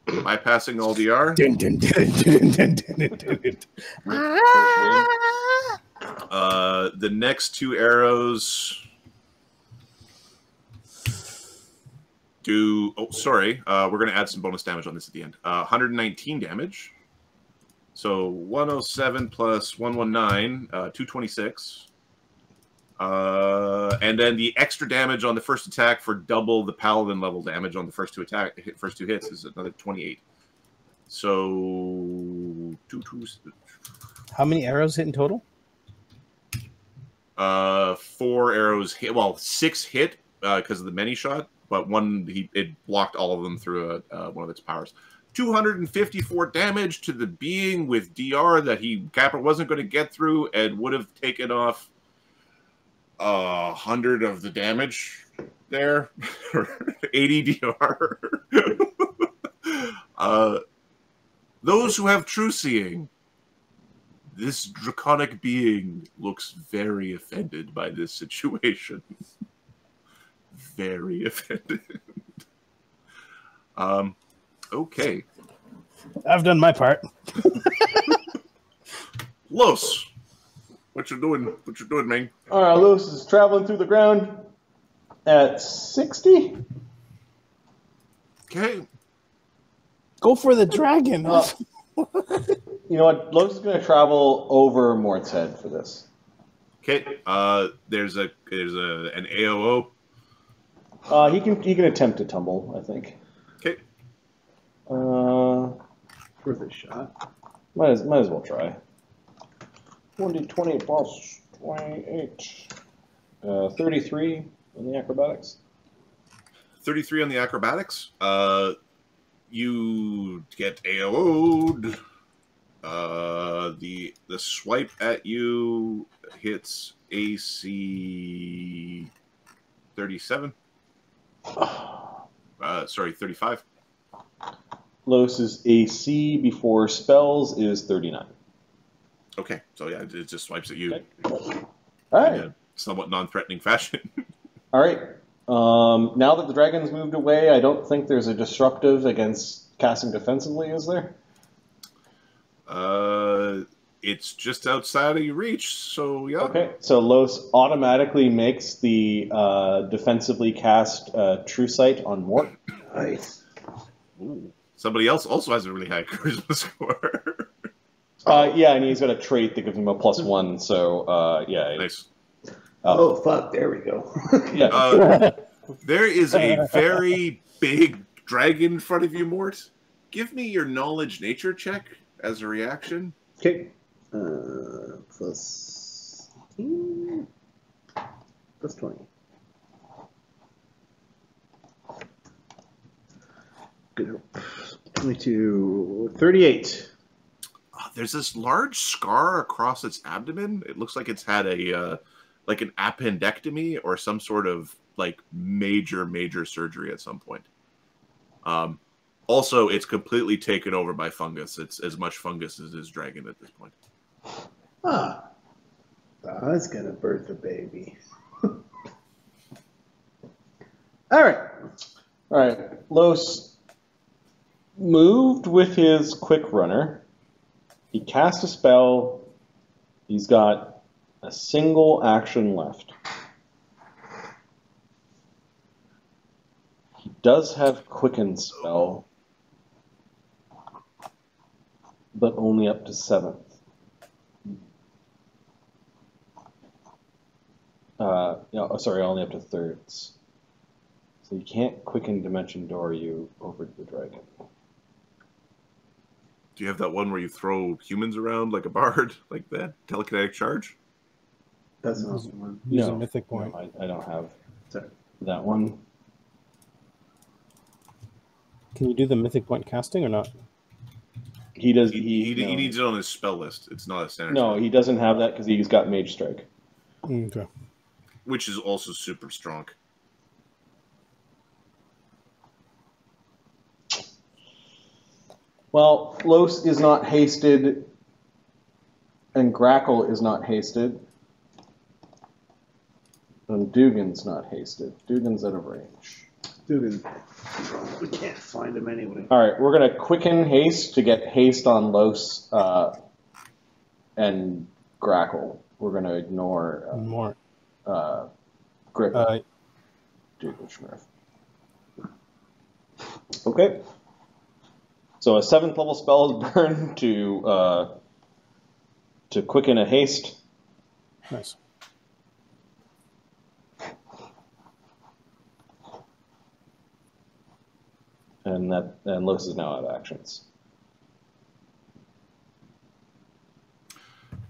bypassing all DR. The next 2 arrows do. Oh, sorry. We're going to add some bonus damage on this at the end. 119 damage. So 107 plus 119, 226. And then the extra damage on the first attack for double the paladin level damage on the first two hits is another 28. So How many arrows hit in total? 4 arrows hit. Well, 6 hit because of the many shot, but it blocked all of them through one of its powers. 254 damage to the being with DR that Capra wasn't going to get through and would have taken off 100 of the damage there. 80 DR. Those who have true seeing, this draconic being looks very offended by this situation. Very offended. Okay. I've done my part. Los, what you doing? What you doing, man? All right, Los is traveling through the ground at 60. Okay. Go for the dragon. You know what? Los is going to travel over Mort's head for this. Okay. There's an AOO. He can attempt to tumble, I think. Okay. Worth a shot. Might as well try. 1d20 plus 28. 33 in the acrobatics. 33 on the acrobatics. You get AO'd. The swipe at you hits AC 37. Sorry, 35. Los's AC before spells is 39. Okay, so yeah, it just swipes at you. Okay. All right. In a somewhat non-threatening fashion. All right. Now that the dragon's moved away, I don't think there's a disruptive against casting defensively, is there? It's just outside of your reach, so yeah. Okay, so Los automatically makes the defensively cast True Sight on Mort. Nice. Ooh. Somebody else also has a really high charisma score. Yeah, and he's got a trait that gives him a +1, so yeah. Nice. Oh, fuck, there we go. Yeah. There is a very big dragon in front of you, Mort. Give me your knowledge nature check as a reaction. Okay. Plus 18. Plus 20. Good. 22. 38. There's this large scar across its abdomen. It looks like it's had like an appendectomy or some sort of like major surgery at some point. Also, it's completely taken over by fungus. It's as much fungus as is dragon at this point. Ah. That's gonna birth a baby. Alright. Alright. Los moved with his quick runner. He cast a spell. He's got a single action left. He does have Quicken spell, but only up to 7th. Sorry, only up to 3rds. So you can't Quicken Dimension Door you over to the dragon. Do you have that one where you throw humans around like a bard, like that? Telekinetic charge? That's not the one. Use a mythic point. No, I don't have Sorry. that one. Can you do the mythic point casting or not? He does. He needs it on his spell list. It's not a standard. No, spell. he doesn't have that because he's got Mage Strike. Okay. Which is also super strong. Well, Los is not hasted, and Grackle is not hasted, and Dugan's not hasted. Dugan's out of range. Dugan. We can't find him anyway. All right, we're gonna quicken haste to get haste on Los and Grackle. We're gonna ignore More. Grip. Dugan Schmurf. Okay. So a 7th level spell is burned to quicken a haste. Nice. And Los is now out of actions.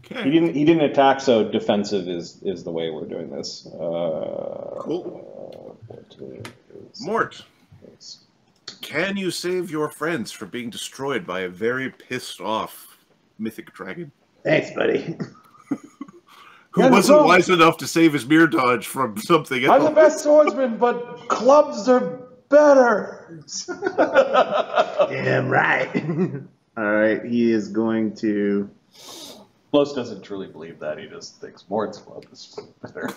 Okay. He didn't attack, so defensive is the way we're doing this. Cool. Mort, can you save your friends from being destroyed by a very pissed off mythic dragon? Thanks, buddy. Who wasn't wise enough to save his mirror dodge from something else? I'm the best swordsman, but clubs are better. Damn right. All right, he is going to. Los doesn't truly believe that. He just thinks Mort's club is better.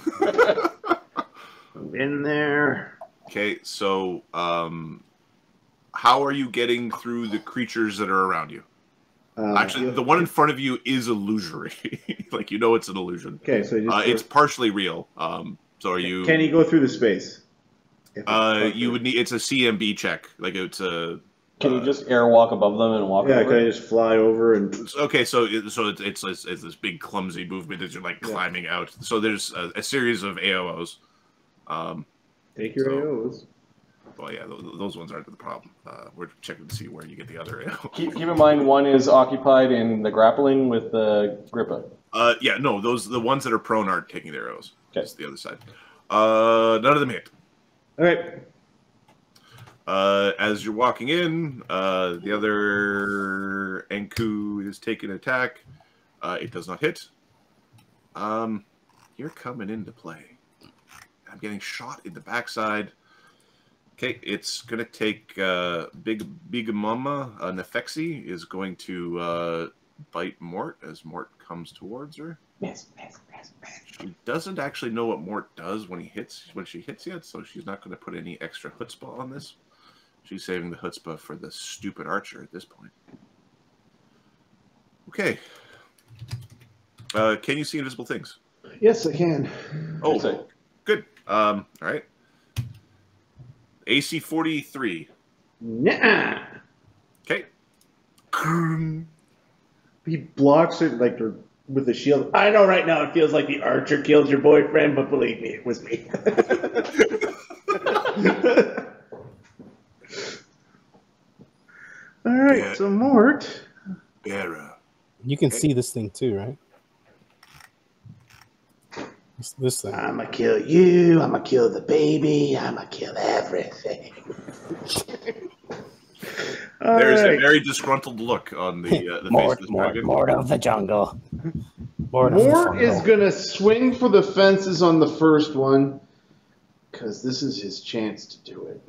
In there. Okay, so how are you getting through the creatures that are around you? Actually, the one in front of you is illusory. Like, you know it's an illusion. Okay, so it's partially real. So are you... Can he go through the space? You would need... It's a CMB check. Like, it's a... Can you just airwalk above them and walk over? Yeah, can I just fly over and... Okay, so it's this big clumsy movement as you're, like, climbing out. So there's a series of AOs. Take your AOs. Well, yeah, those ones aren't the problem. We're checking to see where you get the other AO. Keep in mind, one is occupied in the grappling with the Grippa. Yeah, no, the ones that are prone aren't taking their arrows. Okay. It's the other side. None of them hit. All right. As you're walking in, the other Enku is taking an attack. It does not hit. You're coming into play. I'm getting shot in the backside. Okay, it's going to take Big Mama Naphexi is going to bite Mort as Mort comes towards her. Miss. She doesn't actually know what Mort does when she hits yet, so she's not going to put any extra chutzpah on this. She's saving the chutzpah for the stupid archer at this point. Okay. Can you see invisible things? Yes, I can. Oh, good. All right. AC 43. Nah. Okay. He blocks it like with the shield. I know right now it feels like the archer killed your boyfriend, but believe me, it was me. All right, Yeah. so Mort. Bearer. You can see this thing too, right? This thing. I'ma kill you. I'ma kill the baby. I'ma kill everything. There's a very disgruntled look on the face of this dragon. Mort of the jungle. Mort is gonna swing for the fences on the first one, because this is his chance to do it.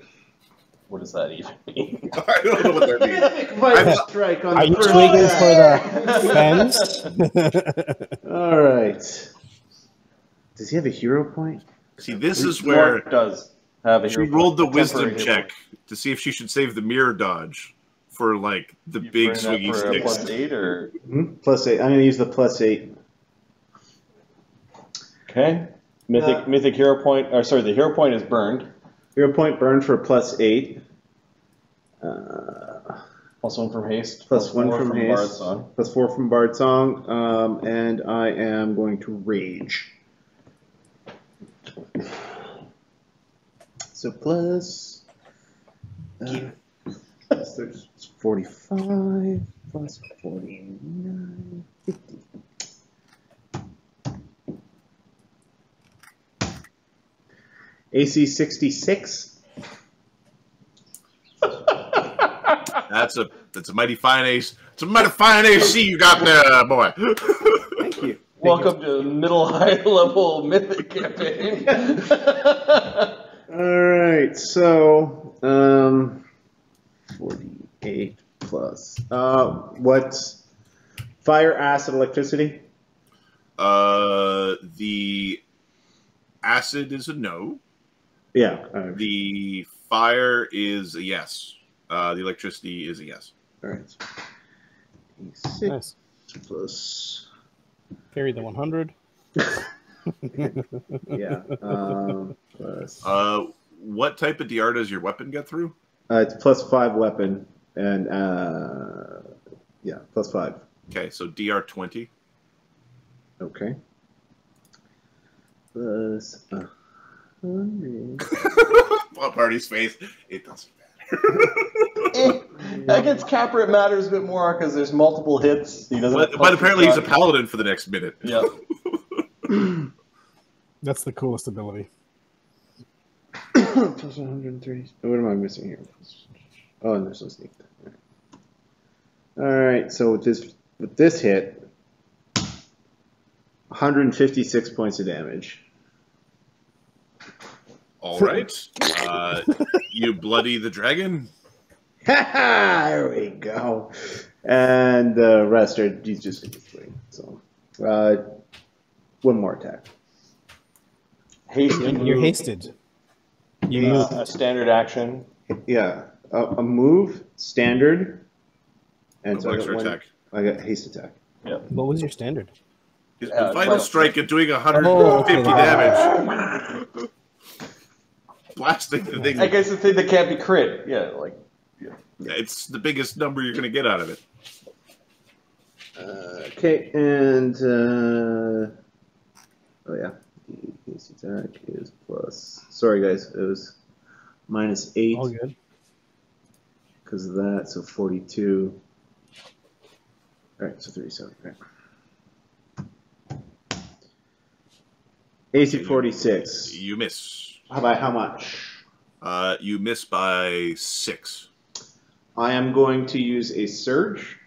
What does that even mean? I don't know what that means. Strike on Are the you first swinging guy. for the fence? All right. Does he have a hero point? See, this is where Mort does have a she hero rolled the point, wisdom temporary hero check to see if she should save the mirror dodge for, like, the point. big You bring swingy that for a sticks. +8 or +8. I'm gonna use the +8. okay? Mythic hero point. Or sorry, the hero point is burned. Hero point burned for +8. +1 from haste. +1 from haste. Bard's Song. +4 from Bard Song. And I am going to rage. So plus 45 plus 49, 50. AC 66. That's a mighty fine ace. It's a mighty fine AC you got there, boy. Thank you. Welcome to middle high level mythic campaign. All right, so 48 plus. What's fire, acid, electricity? The acid is a no. Yeah. The fire is a yes. The electricity is a yes. All right. Nice. Plus. Carry the 100. Yeah. Plus. What type of DR does your weapon get through? It's +5 weapon, and yeah, +5. Okay, so DR 20. Okay. Plus 100. What party's face? It doesn't matter. Against Capper, it matters a bit more because there's multiple hits. He doesn't. But apparently he's a paladin for the next minute. Yeah. That's the coolest ability. Plus 130. What am I missing here? Oh, and there's no sneak. All right. So with this hit, 156 points of damage. All right. You bloody the dragon. There we go. And the rest are he's just swing. So, one more attack. Hasted. You're hasted. You move. A standard action. Yeah, a move, standard, and so I extra got attack. I got haste attack. What was your standard? His final strike at doing 150 okay. damage. Blasting the thing. I guess the thing that can't be crit. Yeah, like. It's the biggest number you're going to get out of it. Okay, and oh yeah, the haste attack is plus. Sorry guys, it was -8. All good. Because of that, so 42. All right, so 37. Right. AC 46. You miss. By how much? You miss by 6. I am going to use a surge,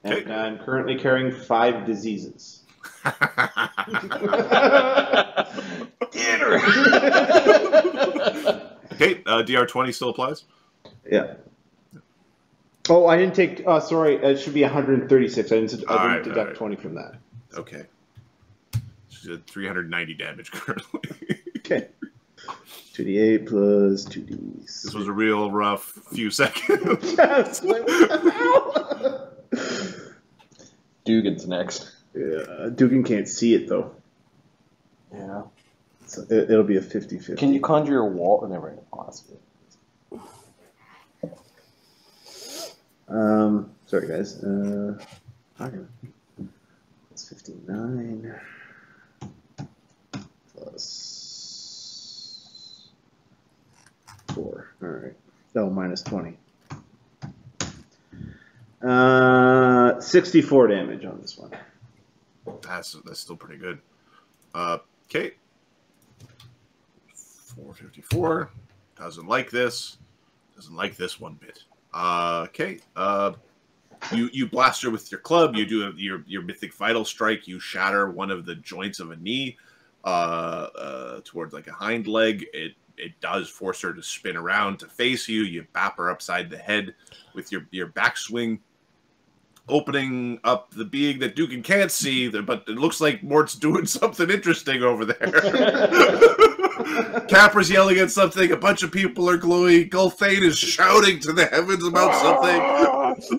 and Okay. I'm currently carrying 5 diseases. Okay, DR 20 still applies. Yeah. Oh, I didn't take. Sorry, it should be 136. I didn't Alright, deduct alright. 20 from that. Okay. She's at 390 damage currently. Okay. 2d8 plus 2d. This was a real rough few seconds. Yes. Like, what the hell? Dugan's next. Yeah, Dugan can't see it though. Yeah. So it'll be a 50-50. Can you conjure a wall? Oh, never mind. Awesome. Sorry guys. That's 59 plus 4. All right. No, minus 20. 64 damage on this one. That's still pretty good. Okay. 454. Doesn't like this. Doesn't like this one bit. Okay. You blast her with your club. You do your mythic vital strike. You shatter one of the joints of a knee towards like a hind leg. It does force her to spin around to face you. You bap her upside the head with your backswing, opening up the being that Dugan can't see, but it looks like Mort's doing something interesting over there. Capper's yelling at something. A bunch of people are glowing. Gulthain is shouting to the heavens about something.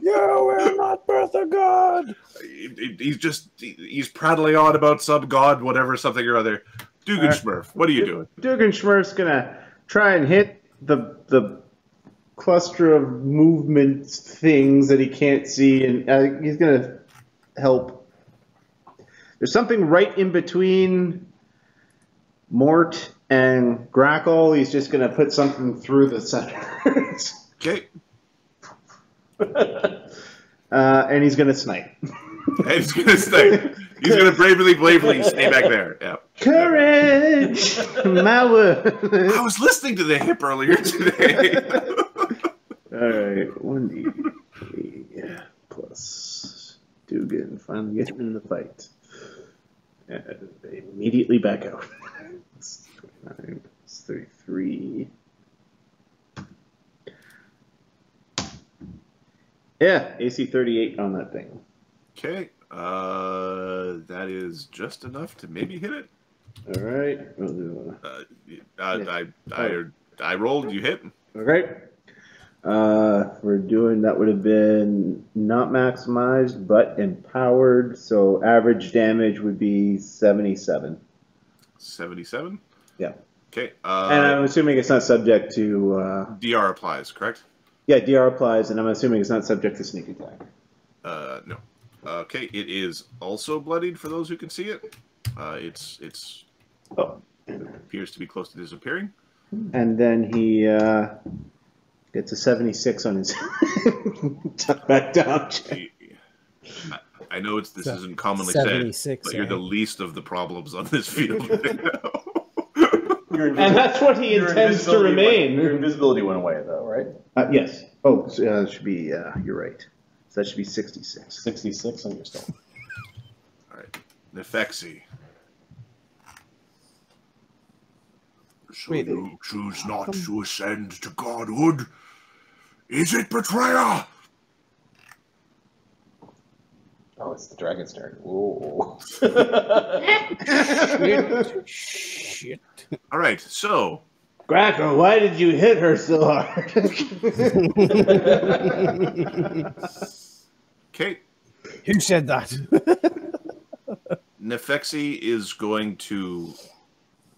You will not birth a god. He's prattling on about some god, whatever, something or other. Dugan Smurf, what are you doing? Dugan Smurf's gonna try and hit the cluster of movement things that he can't see, and he's gonna help. There's something right in between Mort and Grackle. He's just gonna put something through the center. Okay. And he's gonna snipe. And he's gonna stay. He's gonna bravely stay back there. Yeah. Courage, my word. I was listening to the hip earlier today. All right, 1d3 plus Yes. Dugan finally getting in the fight. And they immediately back out. 29 plus 33. Yeah, AC 38 on that thing. Okay. That is just enough to maybe hit it. All right. We'll do I rolled. You hit. Okay. We're doing that would have been not maximized but empowered, so average damage would be 77. 77. Yeah. Okay. And I'm assuming it's not subject to. DR applies, correct? Yeah, DR applies, and I'm assuming it's not subject to sneak attack. No. Okay. It is also bloodied for those who can see it. It appears to be close to disappearing. And then he gets a 76 on his tuck back down. I know this isn't commonly 76, said, but you're the least of the problems on this field right now. And that's what he intends to remain. Your invisibility went away, though, right? Yes. Oh, it should be, you're right. So that should be 66. 66 on your stuff. All right. Naphexi. So you choose not to ascend to godhood? Is it betrayer? Oh, it's the dragon's turn. Whoa. Shit. All right, so... Grackle, why did you hit her so hard? Okay. Who said that? Naphexi is going to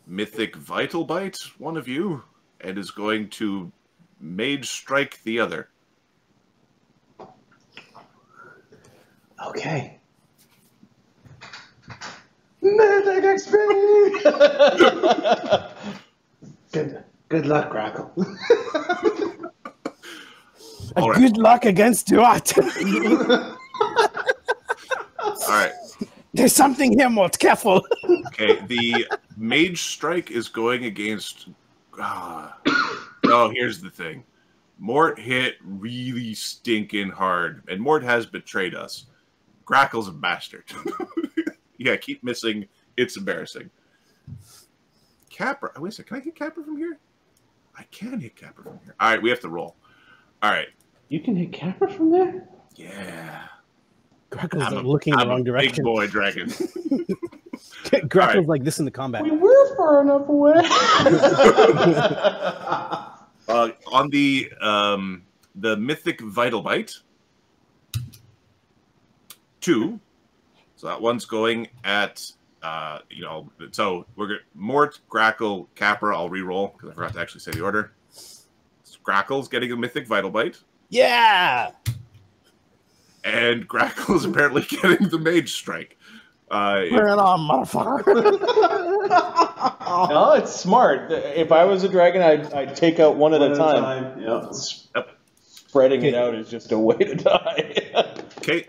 Mythic Vital Bite one of you, and is going to Mage Strike the other. Okay. Mythic XP! Good luck, Grackle. All right. Good luck against what? All right. There's something here, Mort. Careful. Okay, the Mage Strike is going against... oh, here's the thing. Mort hit really stinking hard, and Mort has betrayed us. Grackle's a bastard. Yeah, keep missing. It's embarrassing. Capra. Wait a second. Can I hit Capra from here? I can hit Capra from here. All right, we have to roll. All right. You can hit Capra from there? Yeah. Grackle's looking in the wrong direction. Big boy dragon. Grackle's right. like this in the combat. We were far enough away. On the Mythic Vital Bite, 2. So that one's going at, so we're going to Mort, Grackle, Capra. I'll re-roll because I forgot to actually say the order. So Grackle's getting a Mythic Vital Bite. Yeah! And Grackle's apparently getting the Mage Strike. Bring it on, motherfucker. No, it's smart. If I was a dragon, I'd take out one at a time. Yep. Spreading it out is just a way to die. Okay,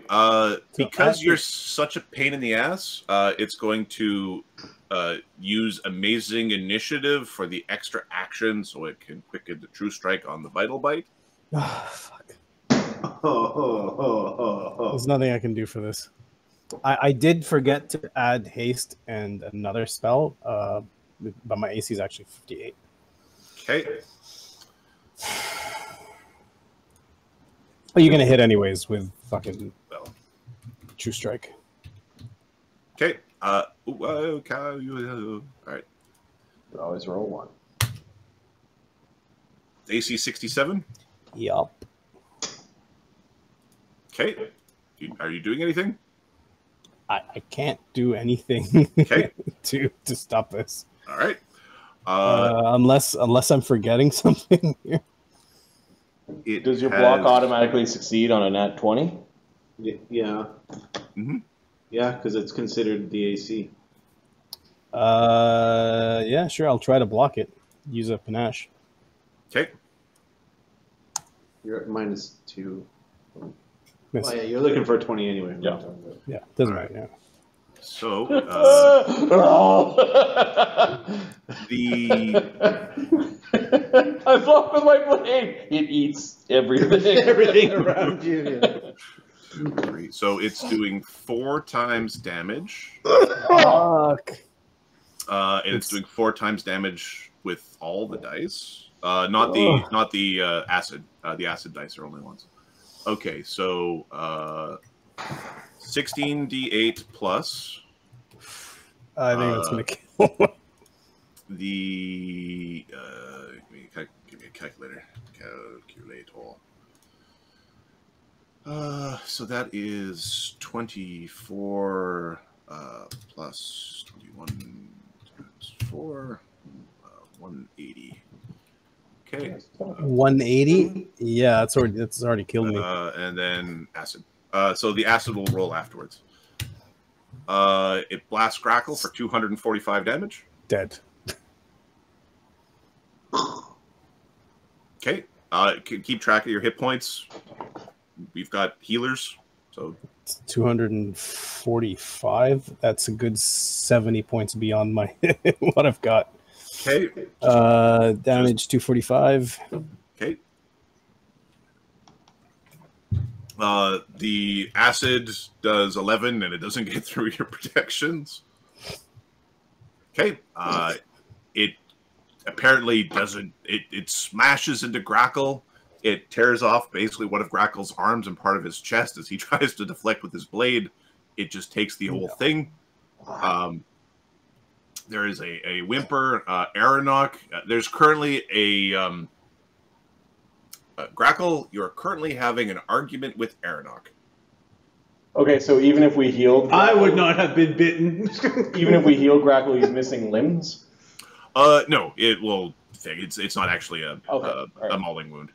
because you're such a pain in the ass, it's going to use Amazing Initiative for the extra action so it can quicken the True Strike on the Vital Bite. Oh, fuck. There's nothing I can do for this. I did forget to add haste and another spell, but my AC is actually 58. Okay. But you're going to hit anyways with fucking True Strike. Okay. All right. Always roll 1. AC 67. Yup. Okay. Are you doing anything? I can't do anything Okay. to stop this. All right. Uh, Unless I'm forgetting something here. Does your block automatically succeed on a nat 20? Yeah. Mm-hmm. Yeah, because it's considered the AC. Yeah, sure. I'll try to block it. Use a panache. Okay. You're at -2. Miss. Oh, yeah, you're looking for a 20 anyway. Yeah. Yeah, doesn't matter. Yeah. So the I block with my blade. It eats everything. Everything around you. Yeah. 2, 3. So it's doing 4 times damage. Fuck. And it's doing 4 times damage with all the dice. Not the acid. The acid dice are only ones. Okay, so 16d8 plus. I think that's gonna kill. The give me a calculator. So that is 24 plus 21 times 4, 180. Okay. 180? Yeah, that's already killed me. And then acid. So the acid will roll afterwards. It blasts Grackle for 245 damage. Dead. Okay. Keep track of your hit points. We've got healers. So It's 245. That's a good 70 points beyond my what I've got. okay. Damage 245. Okay. The acid does 11, and it doesn't get through your protections. Okay. It apparently doesn't. It smashes into Grackle. It tears off basically one of Grackle's arms and part of his chest as he tries to deflect with his blade. It just takes the whole thing. There is a whimper. Aeronok. There's currently a Grackle. You're currently having an argument with Aeronok. Okay, so even if we healed, I would not have been bitten. even if we heal Grackle, he's missing limbs. No, it will. It's not actually a mauling wound.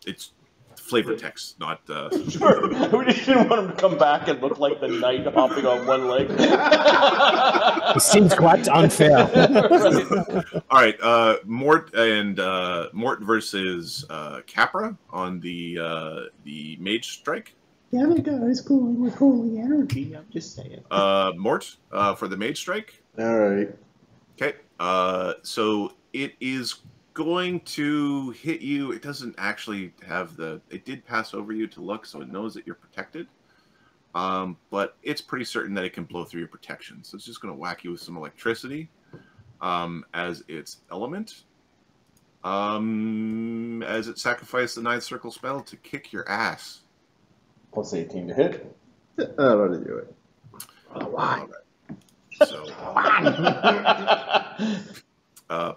It's flavor text, not. Sure. We didn't want him to come back and look like the knight hopping on one leg. It seems quite unfair. All right, Mort versus Capra on the Mage Strike. The other guy's glowing with holy energy. I'm just saying. Mort for the Mage Strike. All right. Okay, so it is going to hit you. It doesn't actually have it did pass over you to look, so it knows that you're protected. But it's pretty certain that it can blow through your protection. So it's just going to whack you with some electricity as its element. As it sacrificed the 9th circle spell to kick your ass. Plus 18 to hit. I don't want to do it. Why? So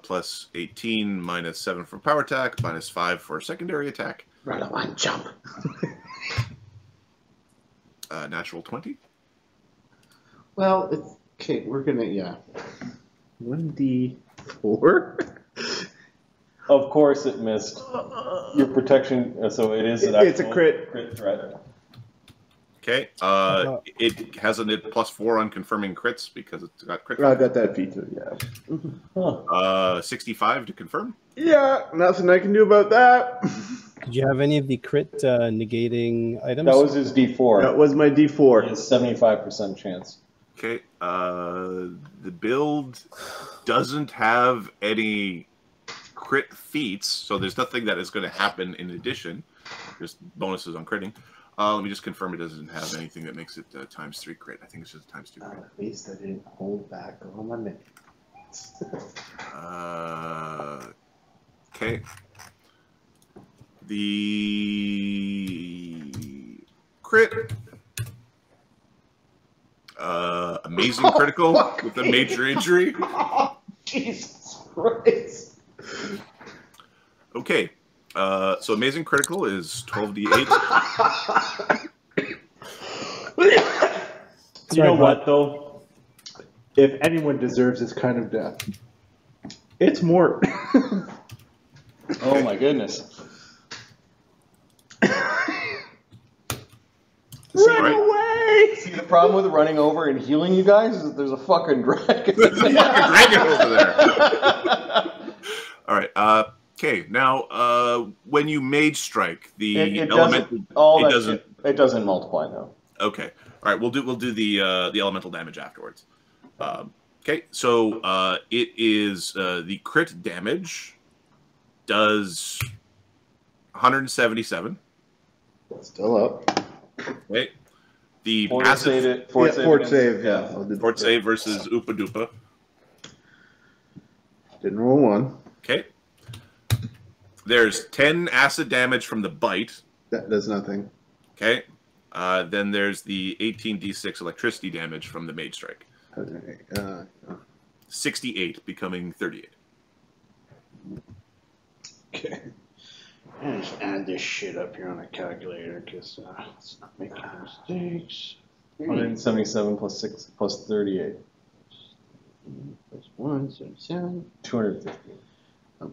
plus 18 minus 7 for power attack, minus 5 for secondary attack. Run a one jump. Natural 20. Well, it's okay. We're gonna 1d4. Of course, it missed your protection. So it is an It's a crit threat. Okay. It has a plus 4 on confirming crits because it's got crit. I got that feature. Yeah. 65 to confirm. Yeah. Nothing I can do about that. Did you have any of the crit negating items? That was his D4. That was my D4. It's 75% chance. Okay. The build doesn't have any crit feats, so there's nothing that is going to happen in addition. Just bonuses on critting. Let me just confirm it doesn't have anything that makes it ×3 crit. I think it's just a ×2 crit. At least I didn't hold back on my minutes. Okay. The crit. Amazing critical with a major injury. Oh, Jesus Christ. Okay. So amazing critical is 12d8. You know what, though? If anyone deserves this kind of death, it's Mort. Oh my goodness. Run away! See, the problem with running over and healing you guys is that there's a fucking dragon. There's a fucking dragon over there. All right. Okay. Now, when you mage strike, the element it doesn't multiply now. Okay. All right. We'll do the elemental damage afterwards. Okay. So it is the crit damage does 177. Still up. Okay. The Fort passive save. Fort save. Yeah. I'll do Fort save versus Oopa Doopa. Didn't roll one. Okay. There's 10 acid damage from the bite. That does nothing. Okay. Then there's the 18d6 electricity damage from the Mage Strike. 68 becoming 38. Okay. I just add this shit up here on a calculator because it's not making mistakes. 177 plus 6 plus 38. Plus 177. 250.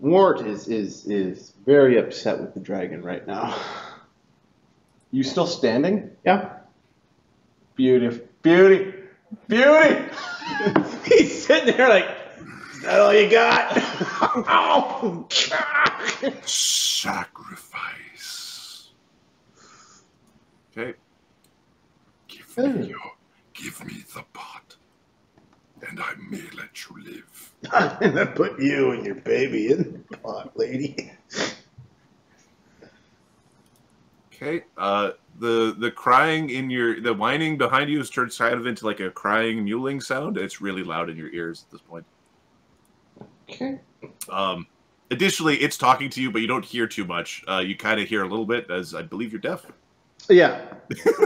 Mort is very upset with the dragon right now. You still standing? Yeah. Beauty. He's sitting there like, is that all you got? Oh, Sacrifice. Okay. Give me the pot, and I may let you live. I'm gonna put you and your baby in the pot, lady. Okay. The crying in the whining behind you has turned kind of into like a crying mewling sound. It's really loud in your ears at this point. Okay. Additionally, it's talking to you, but you don't hear too much. You kind of hear a little bit, as I believe you're deaf. Yeah.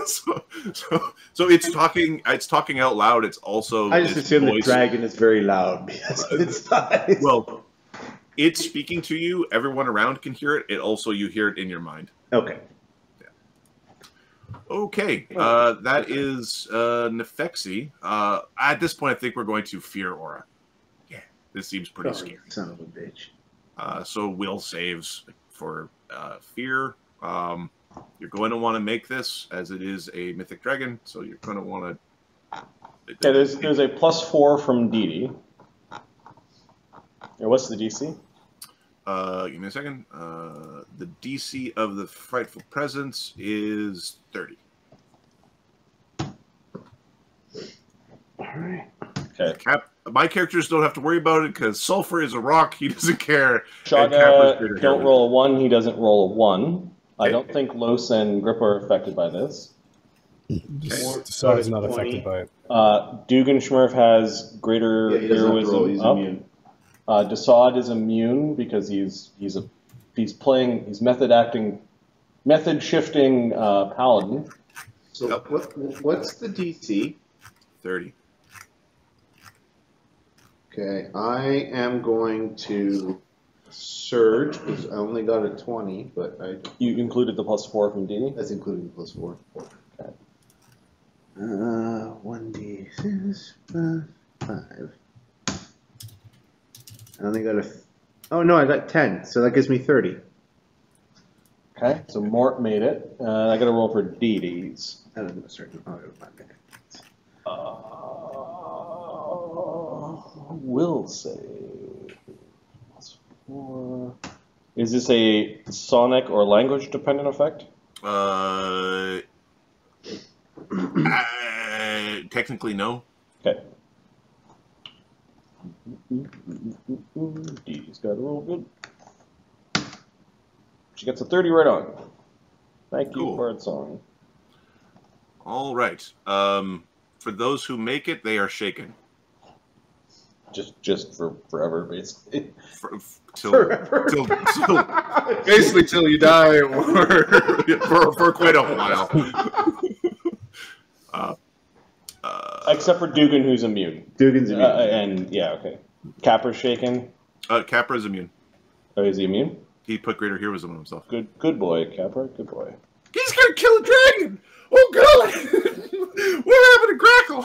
so it's talking. It's talking out loud. It's also. I just assume the dragon is very loud because of its size. Well, it's speaking to you. Everyone around can hear it. It also you hear it in your mind. Okay. Okay, that is Naphexi. At this point, I think we're going to Fear Aura. Yeah, this seems pretty scary. Son of a bitch. So will saves for Fear. You're going to want to make this, as it is a Mythic Dragon, so you're going to want to... Yeah, there's a +4 from Dee Dee. Yeah, what's the DC? Give me a second. The DC of the Frightful Presence is 30. Alright. Okay. My characters don't have to worry about it because Sulfur is a rock. He doesn't care. Shaga don't roll a 1. He doesn't roll a 1. I don't think Los and Grip are affected by this. Dassod is not affected by it. Dugan Schmurf has greater He doesn't have to roll, he's up. immune. Dassod is immune because he's method shifting paladin. So what's the DC? 30. Okay, I am going to surge because I only got a 20, but You included the +4 from Dee Dee? that's including the +4. Okay. 1d6 5. I only got oh no, I got 10, so that gives me 30. Okay, so Mort made it. I got to roll for Dee Dee's. I don't know, certain. Oh, never mind. Will save. +4. Is this a sonic or language dependent effect? Technically, no. Okay. Dee's got to roll good. She gets a 30 right on. Thank you, Cool. Bard Song. All right. For those who make it, they are shaken. Just for forever, basically. Basically till you die, or for quite a while. Except for Dugan, who's immune. Dugan's immune. And yeah, okay. Capra's shaken. Capra is immune. Oh, is he immune? He put greater heroism on himself. Good boy, Capra. Good boy. He's gonna kill a dragon! Oh god! What happened to Grackle?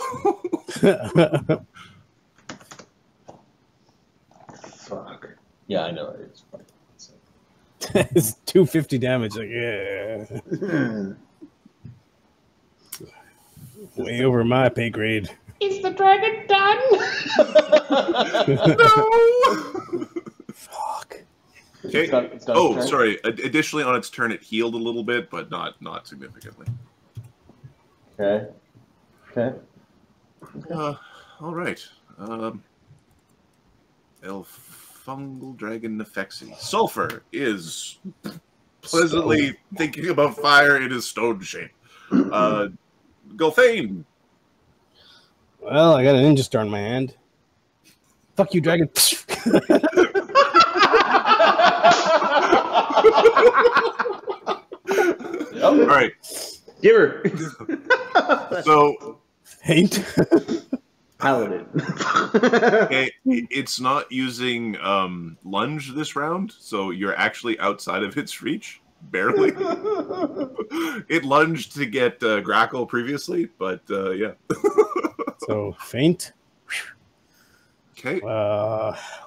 Fuck. Yeah, I know. It's funny. It's 250 damage. Like, yeah. Way over my pay grade. Is the dragon done? No! Fuck. Okay. It's done Oh, its turn? sorry. Additionally, on its turn, it healed a little bit, but not significantly. Okay. Okay. All right. Elfungal Dragon Naphexi. Sulfur is pleasantly thinking about fire in his stone shape. Gulthain. Well, I got a ninja star in my hand. Fuck you, dragon. All right. Give her. So, Hate. Paladin. okay, it's not using lunge this round, so you're actually outside of its reach, barely. It lunged to get Grackle previously, but yeah. So faint. Okay.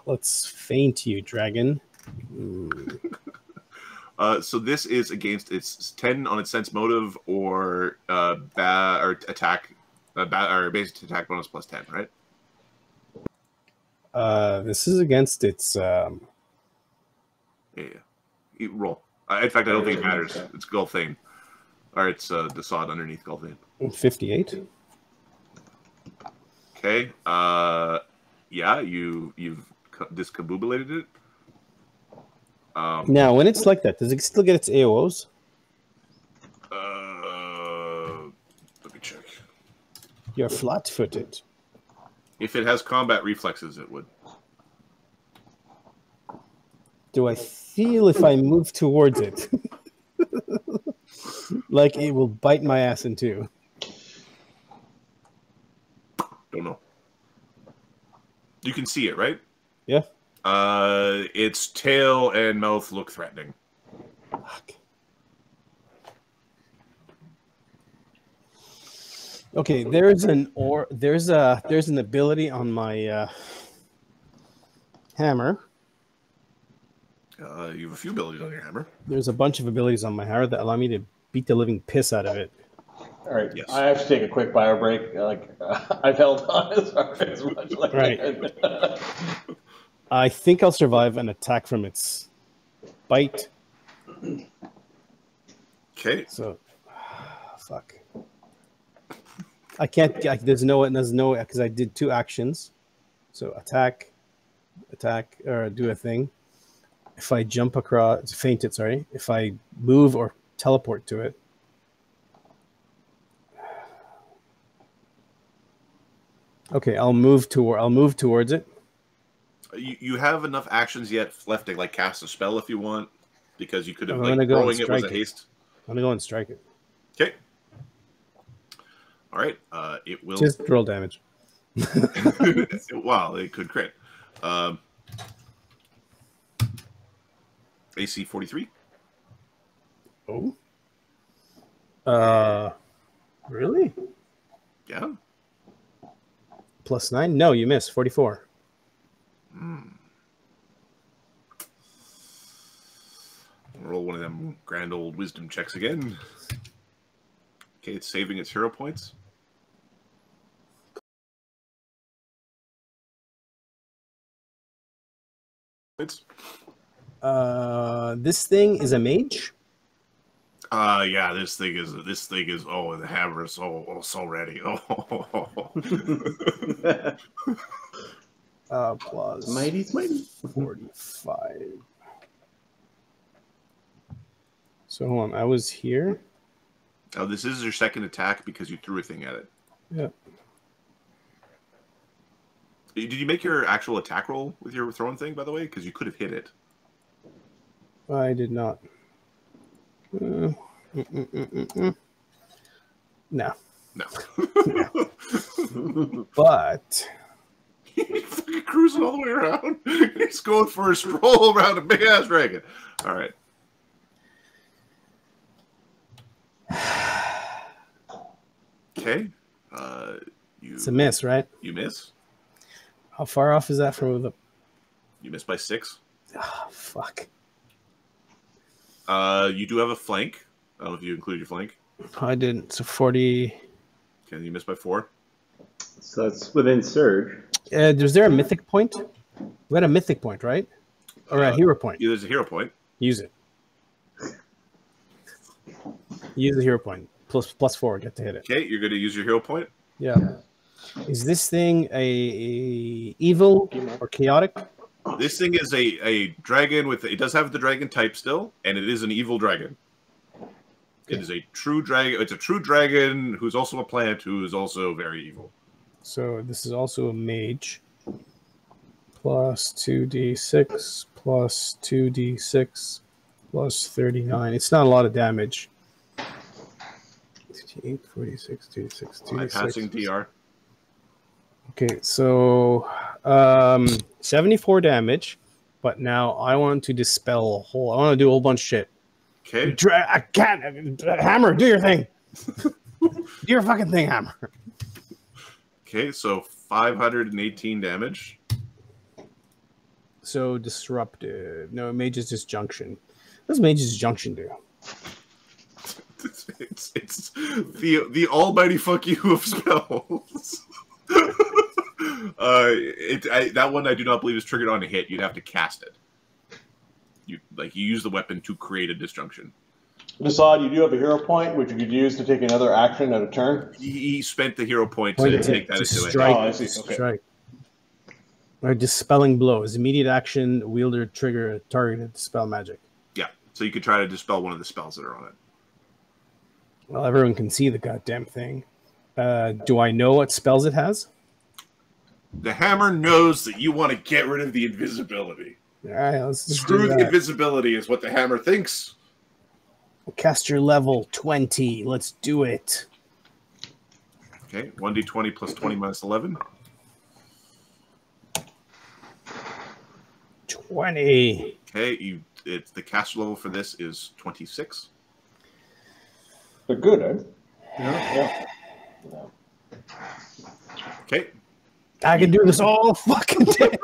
Let's faint you, dragon. So this is against its 10 on its sense motive or attack, or basic attack bonus plus 10, right? This is against its. Yeah. You roll. In fact, I don't think it matters. It's Gulthain, or it's Dassod underneath Gulthain. 58. Okay. Yeah, you've discombobulated it. Now, when it's like that, does it still get its AOs? Let me check. You're flat-footed. If it has combat reflexes, it would. Do I feel if I move towards it, like it will bite my ass in two? Don't know. You can see it, right? Yeah. Its tail and mouth look threatening. Fuck. Okay, there's an ability on my hammer. You have a few abilities on your hammer. There's a bunch of abilities on my hammer that allow me to beat the living piss out of it. All right, Yes. I have to take a quick bio break. I've held on as much like Right. I think I'll survive an attack from its bite. Okay. So, fuck. I can't. There's no because I did 2 actions. So attack, or do a thing. If I jump across, faint it. Sorry. If I move or teleport to it. Okay, I'll move towards it. You have enough actions yet left to like cast a spell if you want, because you could have I'm like gonna go throwing and it was a strike it. haste. I'm gonna go and strike it. Okay. All right. It will. Just roll damage. Well, it could crit. AC 43. Oh. Really? Yeah. +9? No, you miss. 44. Roll one of them grand old wisdom checks again. Okay, it's saving its hero points. This thing is a mage. Yeah, this thing is oh, the hammer is so ready. Oh. Plus Mighty. 45. So hold on, I was here. Oh, this is your second attack because you threw a thing at it. Yeah. Did you make your actual attack roll with your throwing thing, by the way? Because you could have hit it. I did not. No. No. But He's fucking cruising all the way around. He's going for a stroll around a big ass dragon. All right. Okay. it's a miss, right? You miss. How far off is that from the? You miss by 6. Oh, fuck. You do have a flank. I don't know if you include your flank. I didn't. So 40. Okay, you missed by 4. So that's within surge. Was there a mythic point? We had a mythic point, right? Or a hero point. Yeah, there's a hero point. Use it. Use the hero point. Plus 4. Get to hit it. Okay, you're going to use your hero point. Yeah. Is this thing a evil or chaotic? This thing is a dragon with... It does have the dragon type still, and it is an evil dragon. It is a true dragon. It's a true dragon who's also a plant who is also very evil. So this is also a mage. Plus 2d6 plus 2d6 plus 39. It's not a lot of damage. 58, 46, 26, 26. Passing DR. Okay, so 74 damage, but now I want to dispel a whole. I want to do a whole bunch of shit. Okay. I can't. Hammer, do your thing. Do your fucking thing, Hammer. Okay, so 518 damage. So disruptive. No, Mage's Disjunction. What does Mage's Disjunction do? It's the almighty fuck you of spells. That one I do not believe is triggered on a hit. You'd have to cast it. You use the weapon to create a disjunction. Dassod, you do have a hero point, which you could use to take another action at a turn. He spent the hero point to take that into strike. Oh, I see. Okay. Strike. Or dispelling blows. Immediate action. Wielder trigger targeted dispel magic. Yeah, so you could try to dispel one of the spells that are on it. Well, everyone can see the goddamn thing. Do I know what spells it has? The hammer knows that you want to get rid of the invisibility. All right, let's just Screw do the that. invisibility is what the hammer thinks. Cast your level 20. Let's do it. Okay, 1d20 plus 20 minus 11. 20. Okay, it's the caster level for this is 26. They're good, eh? Yeah. Okay. I can do this all fucking day.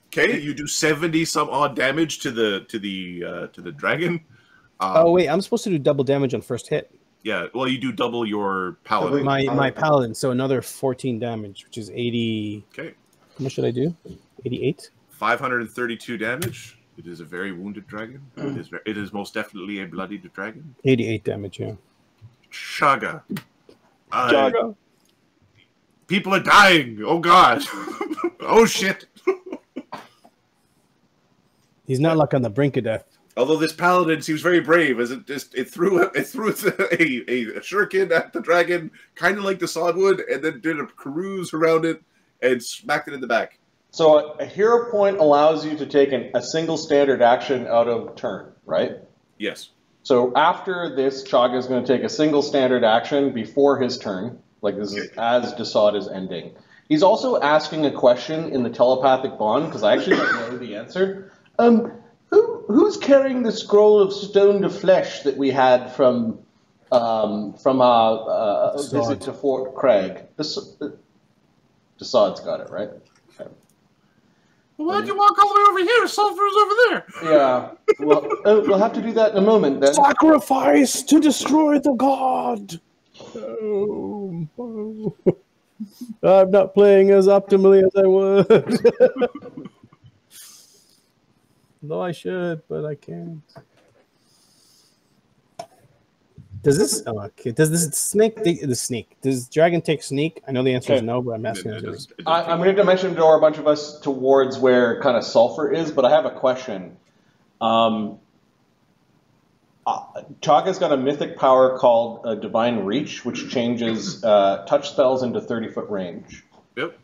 Okay, you do 70 some odd damage to the dragon. Oh wait, I'm supposed to do double damage on first hit. Yeah, well, you do double your paladin. My paladin, so another 14 damage, which is 80. Okay. How much should I do? 88. 532 damage. It is a very wounded dragon. It is most definitely a bloodied dragon. 88 damage, yeah. Chaga. Chaga. People are dying. Oh god. Oh shit. He's not like on the brink of death. Although this paladin seems very brave, as it threw a shuriken at the dragon, kind of like Dassod would, and then did a cruise around it and smacked it in the back. So a hero point allows you to take a single standard action out of turn, right? Yes. So after this, Chaga is going to take a single standard action before his turn, like this is as Dassod is ending. He's also asking a question in the telepathic bond, because I actually don't know the answer. Who's carrying the scroll of stone to flesh that we had from our visit to Fort Craig? Dassod's got it, right? Okay. Why'd you walk all the way over here? Sulfur's over there. Yeah. Well, we'll have to do that in a moment then. Sacrifice to destroy the god. Oh, I'm not playing as optimally as I would. No, I should, but I can't. Does this? Oh, okay. Does this snake? The snake? Does dragon take sneak? I know the answer is no, but I'm asking. I'm going to mention to a bunch of us towards where kind of sulfur is, but I have a question. Chaga's got a mythic power called Divine Reach, which changes touch spells into 30-foot range. Yep.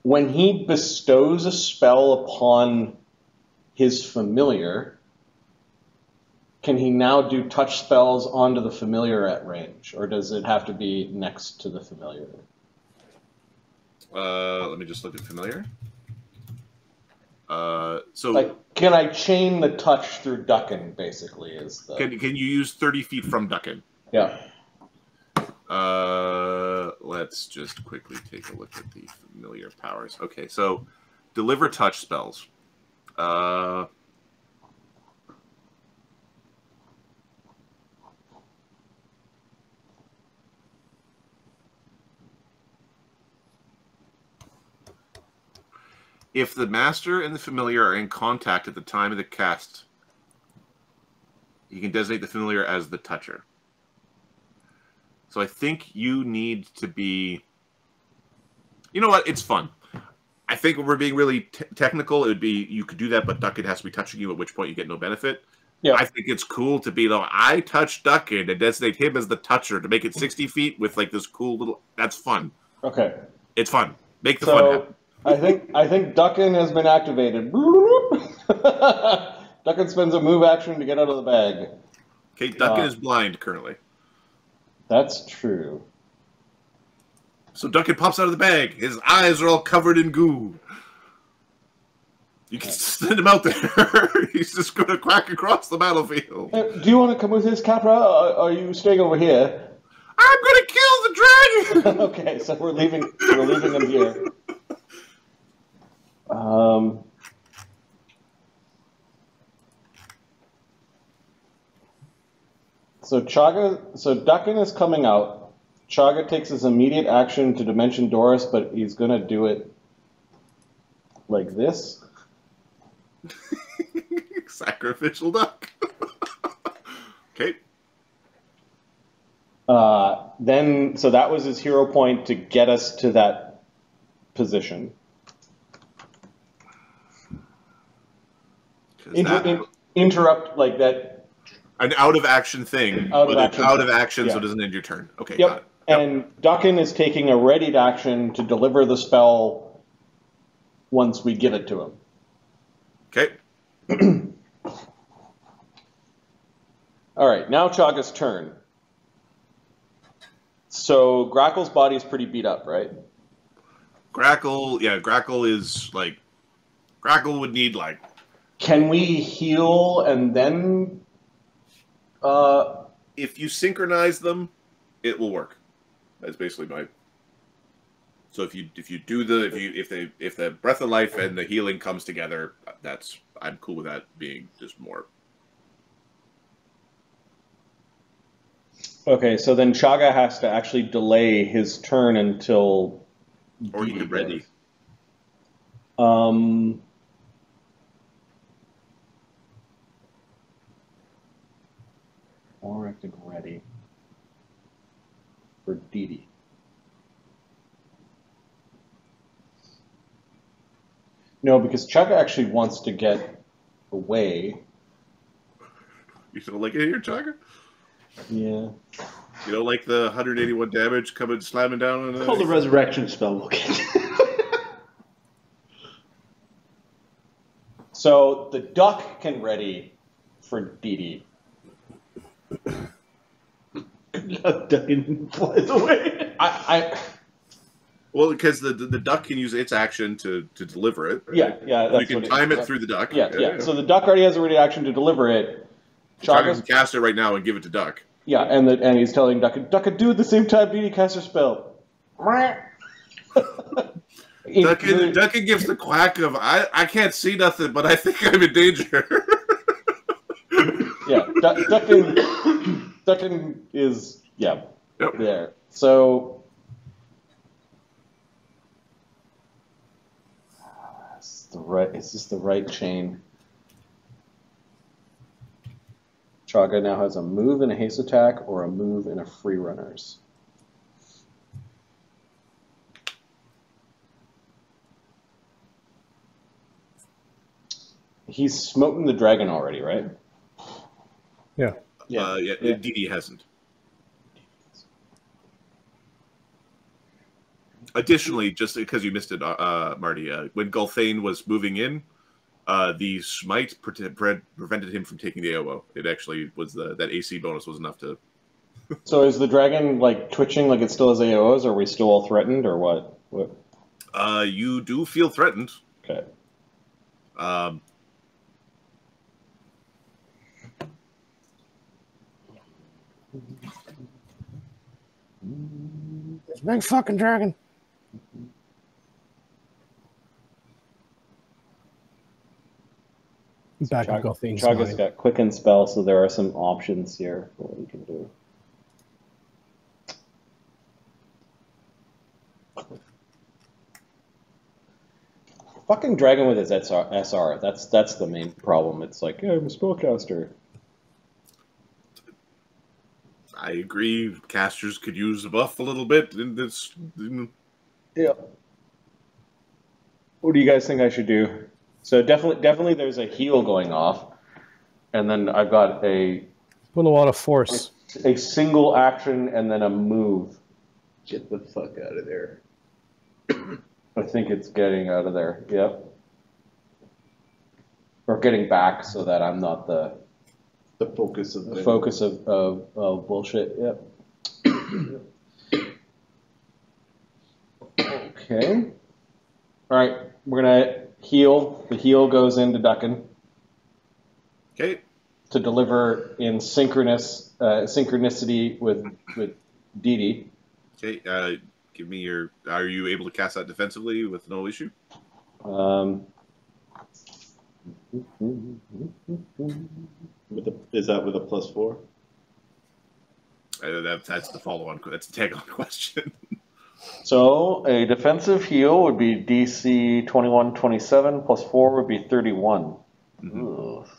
When he bestows a spell upon his familiar, can he now do touch spells onto the familiar at range, or does it have to be next to the familiar? Let me just look at familiar. So, like, can I chain the touch through Duckin? Basically, is the can you use 30 feet from Duckin? Yeah. Let's just quickly take a look at the familiar powers. Okay, so deliver touch spells. If the master and the familiar are in contact at the time of the cast, you can designate the familiar as the toucher. So I think you need to be... You know what? It's fun. I think when we're being really technical, it would be you could do that, but Duckett has to be touching you, at which point you get no benefit. Yeah. I think it's cool to be like, I touch Duckin and designate him as the toucher to make it 60 feet with like this cool little. That's fun. Okay. It's fun. Make the fun happen. I think Duckin has been activated. Duckin spends a move action to get out of the bag. Okay, Duckin is blind currently. That's true. So Duckin pops out of the bag. His eyes are all covered in goo. You can send him out there. He's just going to quack across the battlefield. Do you want to come with his Capra, or are you staying over here? I'm going to kill the dragon. Okay, so we're leaving him here. So Duckin is coming out. Chaga takes his immediate action to Dimension Doris, but he's gonna do it like this. Sacrificial duck. Okay. So that was his hero point to get us to that position. Interrupt like that. An out of action thing. Out of action, yeah. so it doesn't end your turn. Okay, Yep. got it. Yep. And Duckin is taking a readied action to deliver the spell once we give it to him. Okay. All right, now Chaga's turn. So Grackle's body is pretty beat up, right? Grackle is like... Grackle would need like... Can we heal and then... If you synchronize them, it will work. That's basically my... So if the breath of life and the healing comes together, I'm cool with that being just more. Okay, so then Chaga has to actually delay his turn until... Or you could ready. Or I could ready for Dee Dee. No, because Chaga actually wants to get away. You don't like it here, Chaga? Yeah. You don't like the 181 damage coming slamming down on it? Call the resurrection spell. Okay. So the duck can ready for Dee Dee. Duckin flies away. Well, because the duck can use its action to deliver it. Right? Yeah. You can time it through the duck. Yeah. So the duck already has a ready action to deliver it. Chaga can cast it right now and give it to Duck. Yeah, and he's telling Duck can do it at the same time Dee Dee casts her spell. Duckin gives the quack of I can't see nothing, but I think I'm in danger. Yeah, Duckin is there. So is this the right chain? Chaga now has a move and a haste attack, or a move and a free runners. He's smoten the dragon already, right? Yeah. Dee Dee hasn't. Additionally, just because you missed it, Marty, when Gulthain was moving in, the smite prevented him from taking the AOO. It actually was that AC bonus was enough to... So is the dragon like twitching like it still has AOs, or are we still all threatened, or what? You do feel threatened. Okay. This big fucking dragon. Back of Gulthain's Chaga's mind. got quicken spell, so there are some options here for what we can do. Fucking dragon with his SR. That's the main problem. It's like, yeah, I'm a spellcaster. I agree. Casters could use a buff a little bit. And Yeah. What do you guys think I should do? So definitely there's a heal going off. and then I've got a Put a lot of force. single action and then a move. Get the fuck out of there. I think it's getting out of there. Yep. Or getting back so that I'm not the focus of focus of bullshit. Yep. Okay. All right. We're gonna heal. The heal goes into Duckin. Okay. To deliver in synchronicity with Dee Dee. Okay. Give me your. Are you able to cast that defensively with no issue? Is that with a +4? That's the follow-on. That's the tag-on question. So a defensive heal would be DC 21/27 +4 would be 31. Mm-hmm.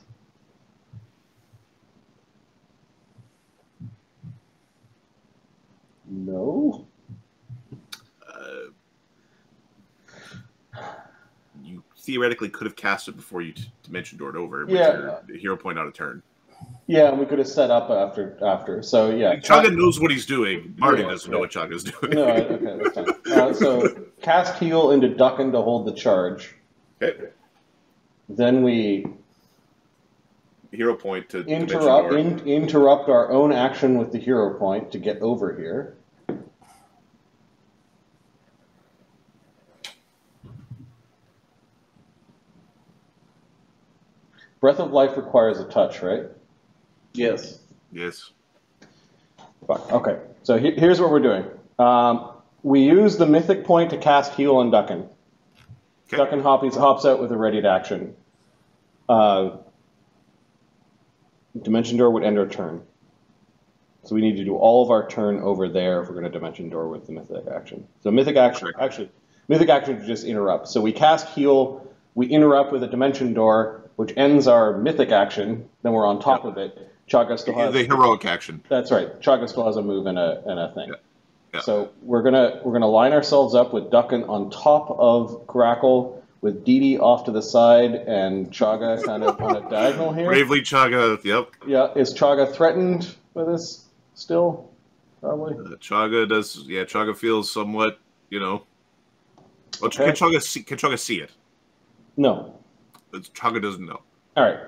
No. You theoretically could have cast it before you dimension doored over with Yeah. your hero point out of turn. Yeah, we could have set up after. So yeah, Chaga knows what he's doing. Marty doesn't know what Chaga's doing. No, okay, that's fine. So cast heal into Duckin to hold the charge. Okay. Then we Hero point to interrupt our own action with the hero point to get over here. Breath of Life requires a touch, right? Yes. Yes. Fuck. Okay, so here's what we're doing. We use the mythic point to cast heal on Duckin. Okay. Duckin hops out with a readied action. Dimension Door would end our turn. So we need to do all of our turn over there if we're going to Dimension Door with the mythic action. So mythic action to just interrupt. So we cast heal, we interrupt with a Dimension Door, which ends our mythic action. Then we're on top of it. Chaga still has the heroic action. That's right. Chaga still has a move and a thing. Yeah. Yeah. So we're gonna line ourselves up with Duckin on top of Grackle, with Dee Dee off to the side, and Chaga kind of on a diagonal here. Bravely Chaga. Yep. Yeah. Is Chaga threatened by this still? Probably. Chaga does. Yeah. Chaga feels somewhat. Well, Okay. Can Chaga see it? No. But Chaga doesn't know. All right.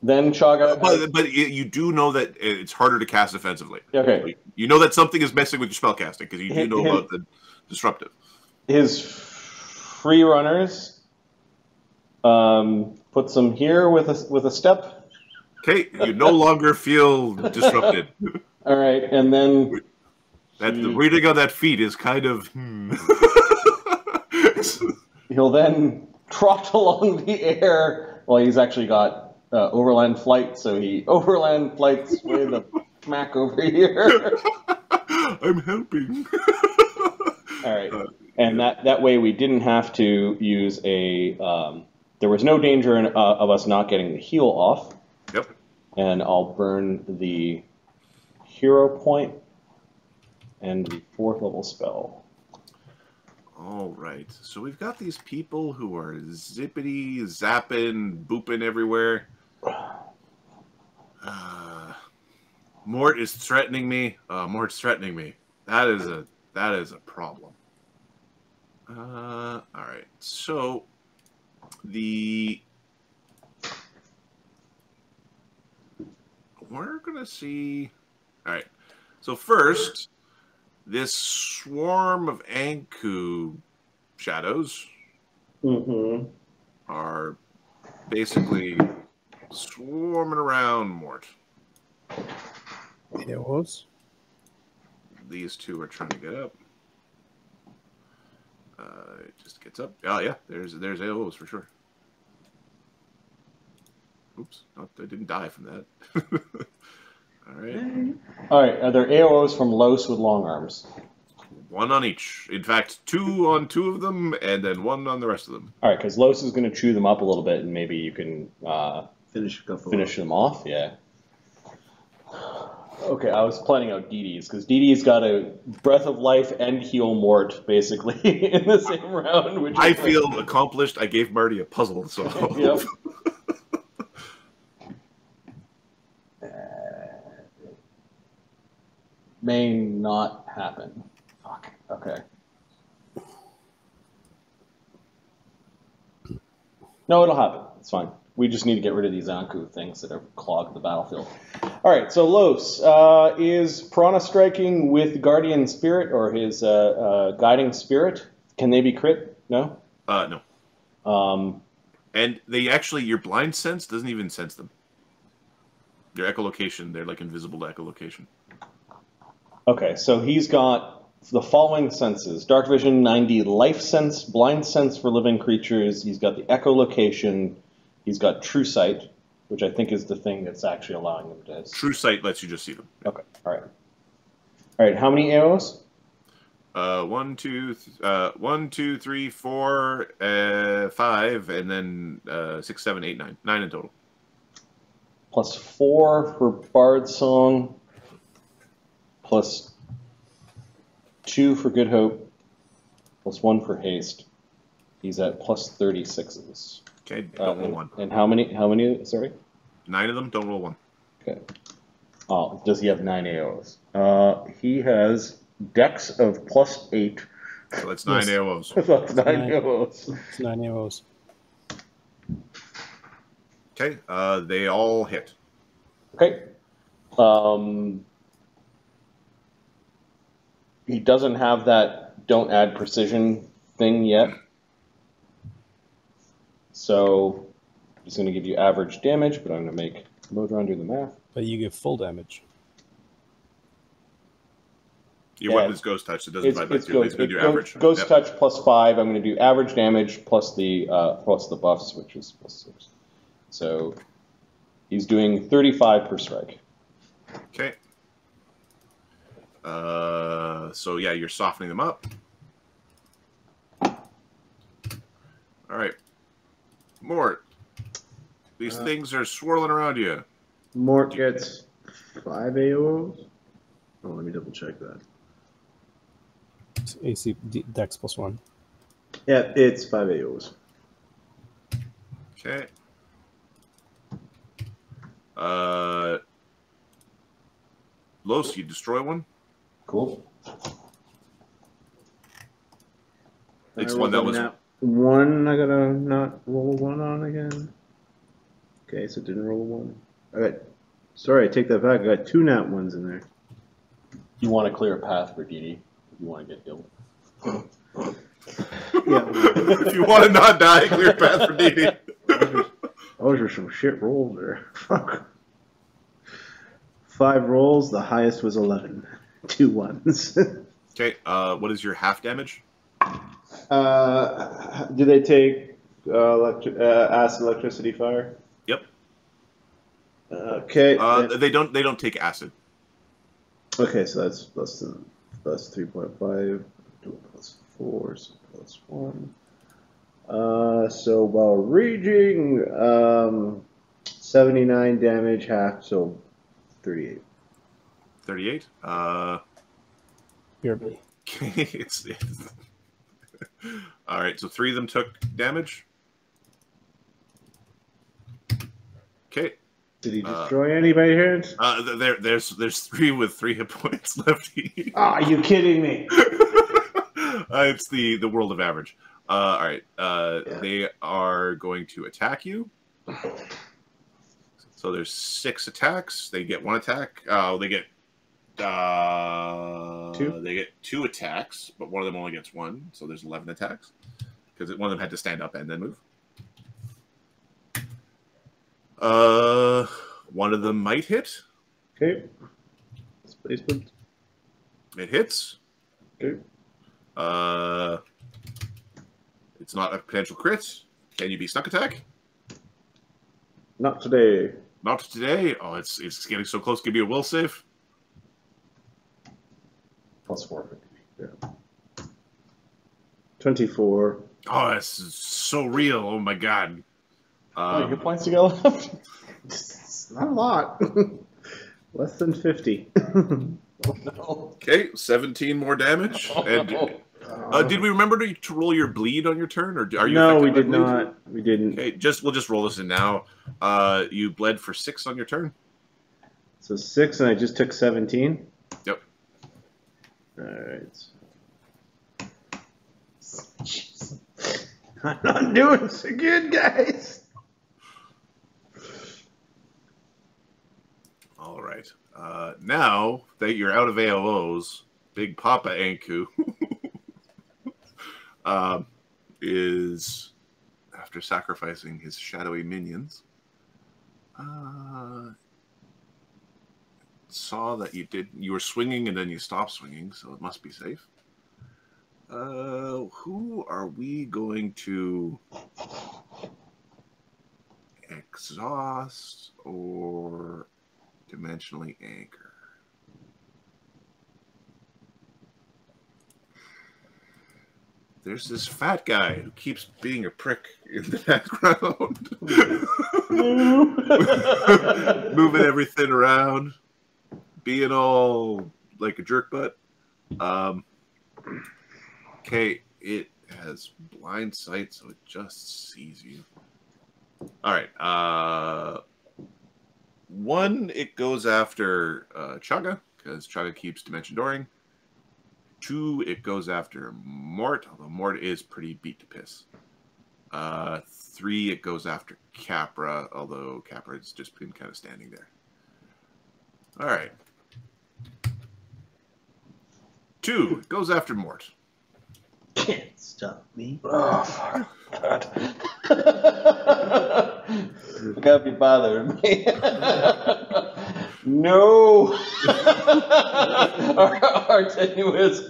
Then Chaga. But you do know that it's harder to cast defensively. Okay. You know that something is messing with your spellcasting because you do know about the disruptive. His free runners puts them here with a step. Okay, you no longer feel disrupted. All right, and then The reading on that feat is kind of. He'll then trot along the air. Well, he's actually got overland flight, so he overland flights way the smack over here. I'm helping. All right, and that way we didn't have to use a. There was no danger of us not getting the heal off. Yep. And I'll burn the hero point and the 4th level spell. All right. So we've got these people who are zippity, zapping, booping everywhere. Mort is threatening me. Mort's threatening me. That is a problem. All right. So we're gonna see. All right. So first, this swarm of Anku shadows are basically swarming around Mort. It was. These two are trying to get up. It just gets up. Oh yeah, there's AOs for sure. Oops, I didn't die from that. All right. All right, are there AOs from Los with long arms? One on each. In fact, 2 on 2 of them, and then 1 on the rest of them. All right, because Los is going to chew them up a little bit, and maybe you can finish them off. Yeah. Okay, I was planning out Dee Dee's, because Dee Dee's got a Breath of Life and Heal Mort, basically, in the same round. Which I feel accomplished. I gave Marty a puzzle, so... Yep. may not happen. Fuck. Okay. No, it'll happen. It's fine. We just need to get rid of these Anku things that have clogged the battlefield. All right, so Los, is Piranha striking with Guardian Spirit or his Guiding Spirit? Can they be crit? No? No. And they actually, your blind sense doesn't even sense them. Their echolocation, they're like invisible to echolocation. Okay, so he's got the following senses. Dark Vision, 90, Life Sense, Blind Sense for living creatures. He's got the echolocation. He's got True Sight, which I think is the thing that's actually allowing him to... True Sight lets you just see them. Okay, all right. All right, how many arrows? 1, 2, 3, 4, 5, and then 6, 7, 8, 9. 9 in total. Plus 4 for Bard Song. Plus 2 for Good Hope. Plus 1 for Haste. He's at plus 36s. Okay, don't roll 1. And how many, sorry? 9 of them, don't roll 1. Okay. Oh, does he have 9 AOs? He has Dex of plus 8. So that's 9 AOs. That's 9 AOs. It's 9 AOs. Okay, they all hit. Okay. He doesn't have that don't add precision thing yet. So he's going to give you average damage, but I'm going to make Modron do the math. But you get full damage. Your weapon's Ghost Touch, so it doesn't divide by 2. It's going to do average. Ghost Touch plus 5. I'm going to do average damage plus the buffs, which is plus 6. So he's doing 35 per strike. Okay. So yeah, you're softening them up. All right. Mort, these things are swirling around you. Mort gets 5 AOs. Oh, let me double check that. It's AC Dex plus 1. Yeah, it's 5 AOs. Okay. Los, you destroy one. Cool. It's one that was... One, I gotta not roll 1 on again. Okay, so it didn't roll 1. Alright. Sorry, I take that back. I got 2 nat 1s in there. You want to clear a path for Dee Dee if you want to get killed. Yeah. If you want to not die, clear a path for Dee Dee. Those are some shit rolls there. Fuck. 5 rolls, the highest was 11. 2 1s. Okay, what is your half damage? Do they take acid, electricity, fire? Yep. Okay. They don't take acid. Okay, so that's plus 3.5, plus 4, so plus 1. So while raging, 79 damage, half, so 38. 38. Here. Okay, it's all right. So 3 of them took damage. Okay. Did he destroy anybody here? There's 3 with 3 hit points left each. Oh, are you kidding me? It's the world of average. All right. They are going to attack you. So there's 6 attacks. They get 1 attack. They get 2. They get 2 attacks, but one of them only gets 1. So there's 11 attacks because one of them had to stand up and then move. One of them might hit. Okay. Displacement. It hits. Okay. It's not a potential crit. Can you be snuck attack? Not today. Not today. Oh, it's getting so close. Give me a will save. Plus 4. Yeah. 24. Oh, that's so real. Oh my god. How many hit points you got left? It's not a lot. Less than 50. Oh, no. Okay, 17 more damage. And did we remember to roll your bleed on your turn, or are you? No, we affected by did bleed? not. We didn't. Okay, we'll just roll this in now. You bled for 6 on your turn. So 6, and I just took 17. Yep. Alright. Jeez. I'm not doing so good, guys. All right. Now that you're out of ALOs, Big Papa Anku is, after sacrificing his shadowy minions, saw that you were swinging and then you stopped swinging, so it must be safe. Who are we going to exhaust or dimensionally anchor? There's this fat guy who keeps being a prick in the background. Moving everything around. Being all like a jerk butt. Okay, it has blind sight, so it just sees you. Alright, one, it goes after Chaga, because Chaga keeps dimension dooring. 2, it goes after Mort, although Mort is pretty beat to piss. 3, it goes after Capra, although Capra's just been kind of standing there. Alright. 2, it goes after Mort. Can't stop me. Oh, fuck. God. You gotta be bothering me. No! Our tenuous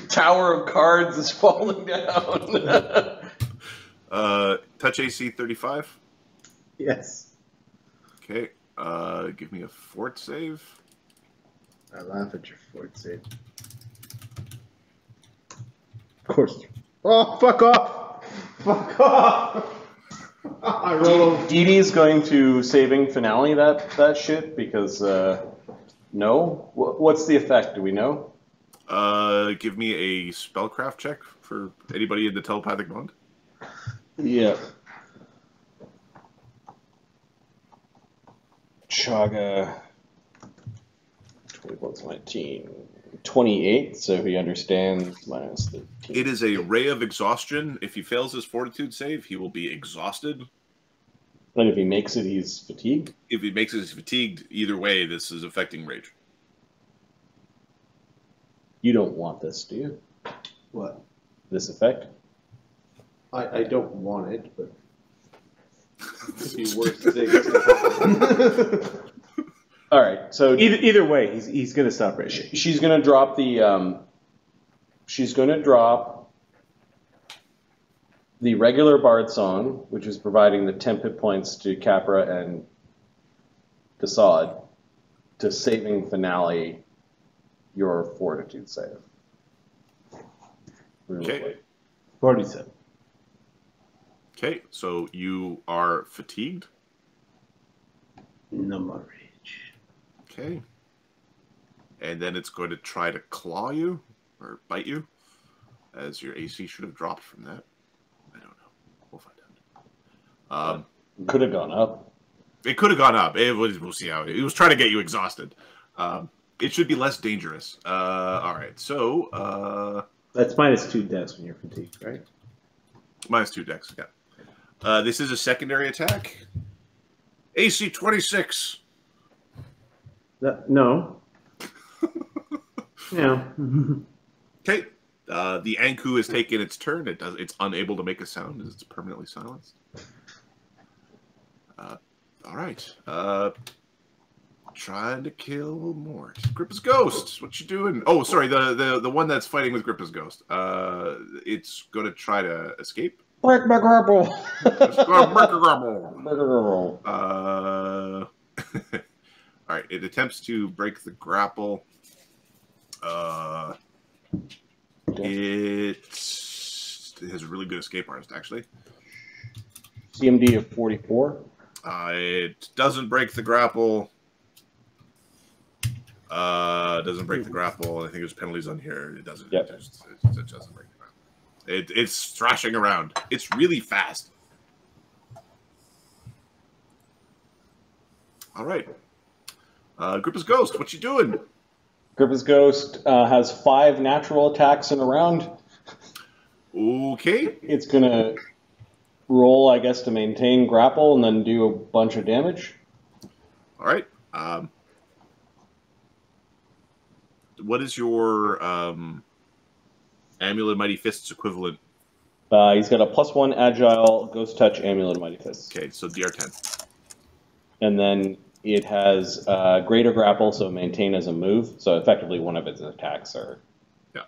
tower of cards is falling down. Touch AC 35. Yes. Okay, give me a fort save. I laugh at your fort save. Of course. Oh, fuck off! Fuck off! I rolled. Dee Dee's going to saving finale that shit because no. What's the effect? Do we know? Give me a spellcraft check for anybody in the telepathic bond. Yeah. Chaga. 20 + 19. 28, so he understands minus 13. It is a ray of exhaustion. If he fails his fortitude save, he will be exhausted. And if he makes it, he's fatigued? If he makes it, he's fatigued. Either way, this is affecting rage. You don't want this, do you? What? This effect? I don't want it, but it'd be worse things to happen. All right, so Either way, he's gonna stop raging. she's gonna drop the regular bard song, which is providing the 10 hit points to Capra and Dassod, to saving finale your fortitude save. Okay. 47. Okay, so you are fatigued. No more rage. Okay. And then it's going to try to claw you or bite you, as your AC should have dropped from that. I don't know. We'll find out. Could have gone up. It could have gone up. We'll see how it was trying to get you exhausted. It should be less dangerous. All right. So That's -2 dex when you're fatigued, right? -2 dex. Yeah. This is a secondary attack. AC 26. No. Yeah. Okay. The Anku has taken its turn. It's unable to make a sound as it's permanently silenced. All right. Trying to kill Mort. Grippa's Ghost. What you doing? Oh, sorry. The one that's fighting with Grippa's Ghost. It's going to try to escape. Break my grapple. It's going to break a grapple. Break a grapple. All right. It attempts to break the grapple. It has a really good escape artist, actually. CMD of 44. It doesn't break the grapple. Doesn't break the grapple. I think there's penalties on here. It doesn't. Yep. It doesn't break the grapple. It's thrashing around. It's really fast. All right. Grippa's Ghost, what you doing? Grippa's Ghost has 5 natural attacks in a round. Okay. It's going to roll, I guess, to maintain grapple and then do a bunch of damage. All right. What is your Amulet of Mighty Fists equivalent? He's got a +1 agile, ghost touch, amulet of mighty fists. Okay, so DR10. And then it has greater grapple, so maintain as a move. So effectively, one of its attacks are. Yeah.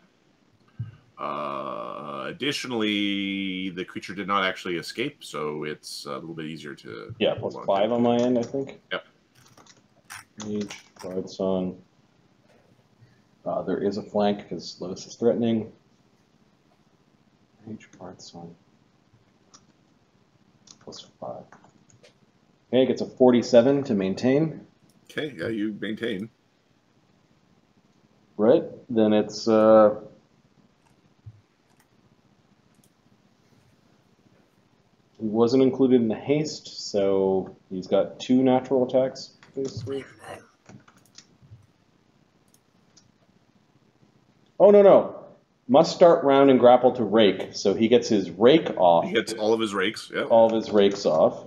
Additionally, the creature did not actually escape, so it's a little bit easier to. Yeah, +5 on my end, I think. Yep. Mage, Bard Song. There is a flank because Lotus is threatening. Mage, Bard Song. +5. Okay, it gets a 47 to maintain. Okay, yeah, you maintain. Right, then it's he wasn't included in the haste, so he's got 2 natural attacks. Basically. Oh no. Must start round and grapple to rake, so he gets his rake off. He gets all of his rakes. Yep. All of his rakes off.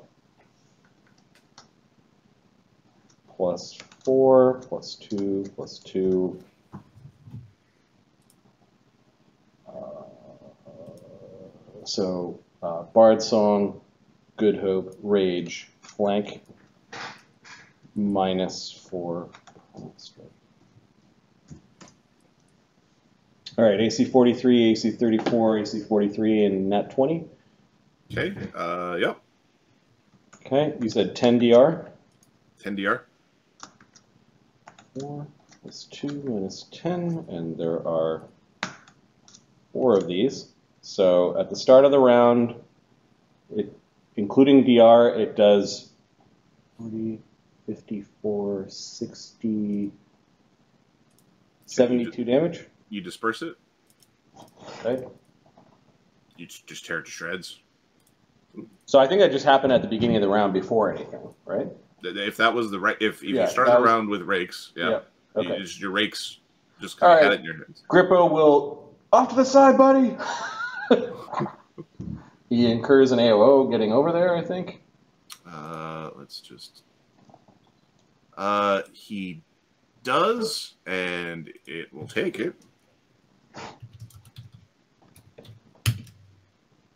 +4, +2, +2. So Bard Song, Good Hope, Rage, Flank, -4. All right, AC 43, AC 34, AC 43, and nat 20. Okay, yep. Okay, you said 10 DR. 10 DR. 4 +2 -10, and there are 4 of these. So at the start of the round, including DR, it does 40, 54, 60, 72 damage. You disperse it. Okay. You just tear it to shreds. So I think that just happened at the beginning of the round before anything, right? If that was the right, if Yeah, you started that the was- round with rakes, yeah, Okay. your rakes just kind of All had right. it in your hands. Grippo will off to the side, buddy. He incurs an AOO getting over there, I think. Let's just. He does, and it will take it.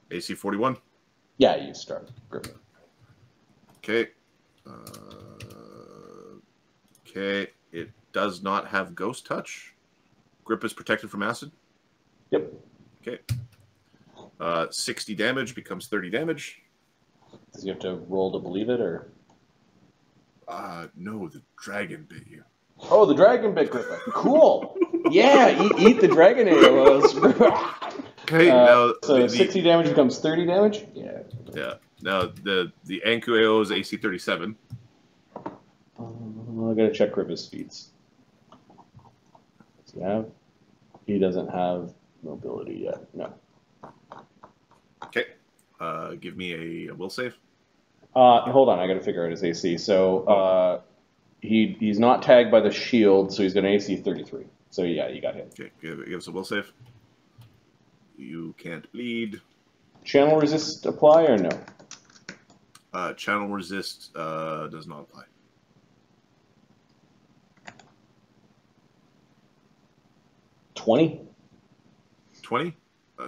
AC 41. Yeah, you start, Grippo. Okay. Okay. It does not have Ghost Touch. Grip is protected from acid. Yep. Okay. 60 damage becomes 30 damage. Does he have to roll to believe it, or? No, the dragon bit you. Oh, the dragon bit Grippo. Cool. Yeah, eat the dragon AOs. Okay, now so 60 damage becomes 30 damage. Yeah. Yeah. Now the Anku AO is AC 37. I gotta check Grippo's feats. Does he have? He doesn't have mobility yet. No. Okay. Give me a will save. Hold on, I gotta figure out his AC. So he's not tagged by the shield, so he's got an AC 33. So yeah, you got him. Okay, give us a will save. You can't bleed. Channel resist apply or no? Channel resist does not apply. 20? 20?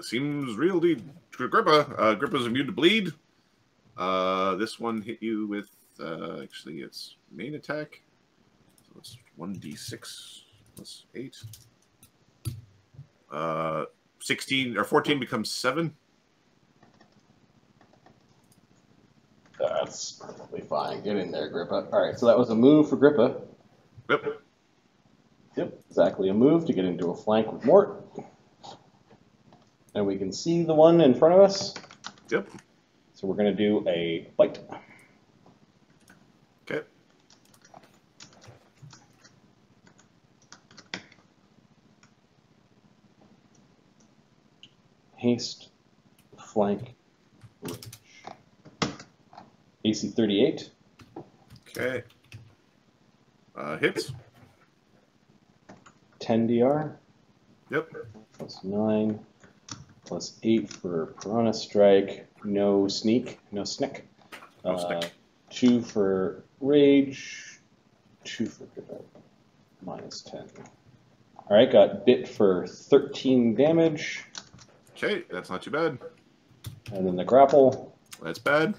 Seems real, dude. Grippa. Grippa's immune to bleed. This one hit you with, actually, its main attack. So it's 1d6 plus 8. 16 or 14 becomes 7. That's perfectly fine. Get in there, Grippa. All right, so that was a move for Grippa. Yep. Yep, exactly a move to get into a flank with Mort. And we can see the one in front of us. Yep. So we're going to do a bite. Okay. Haste, flank, reach. AC 38. Okay. Hits. 10 DR. Yep. Plus 9. Plus 8 for Piranha Strike. No sneak. No snick. No snick. 2 for Rage. 2 for Good Hope. Minus 10. Alright, got bit for 13 damage. Okay, that's not too bad. And then the grapple. That's bad.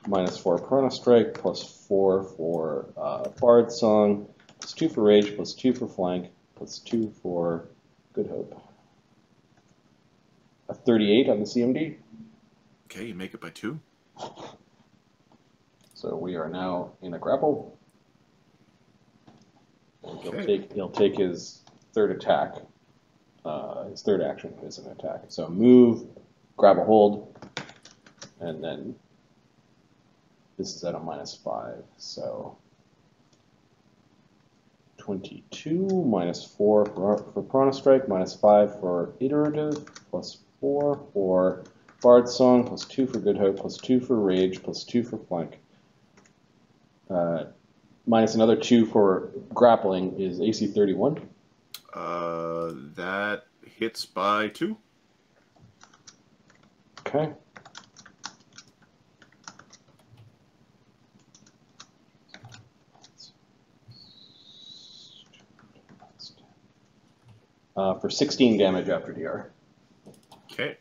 Minus 4 Piranha Strike, plus 4 for Bard Song, plus 2 for Rage, plus 2 for Flank, plus 2 for Good Hope. A 38 on the CMD. Okay, you make it by 2. So we are now in a grapple. Okay. He'll take his third attack. His third action is an attack. So move, grab a hold, and then this is at a minus 5. So 22 minus 4 for Piranha Strike, minus 5 for Iterative, plus 4 for Bard Song, plus 2 for Good Hope, plus 2 for Rage, plus 2 for Flank. Minus another 2 for Grappling is AC 31. That hits by 2. Okay. For 16 damage after DR. Okay.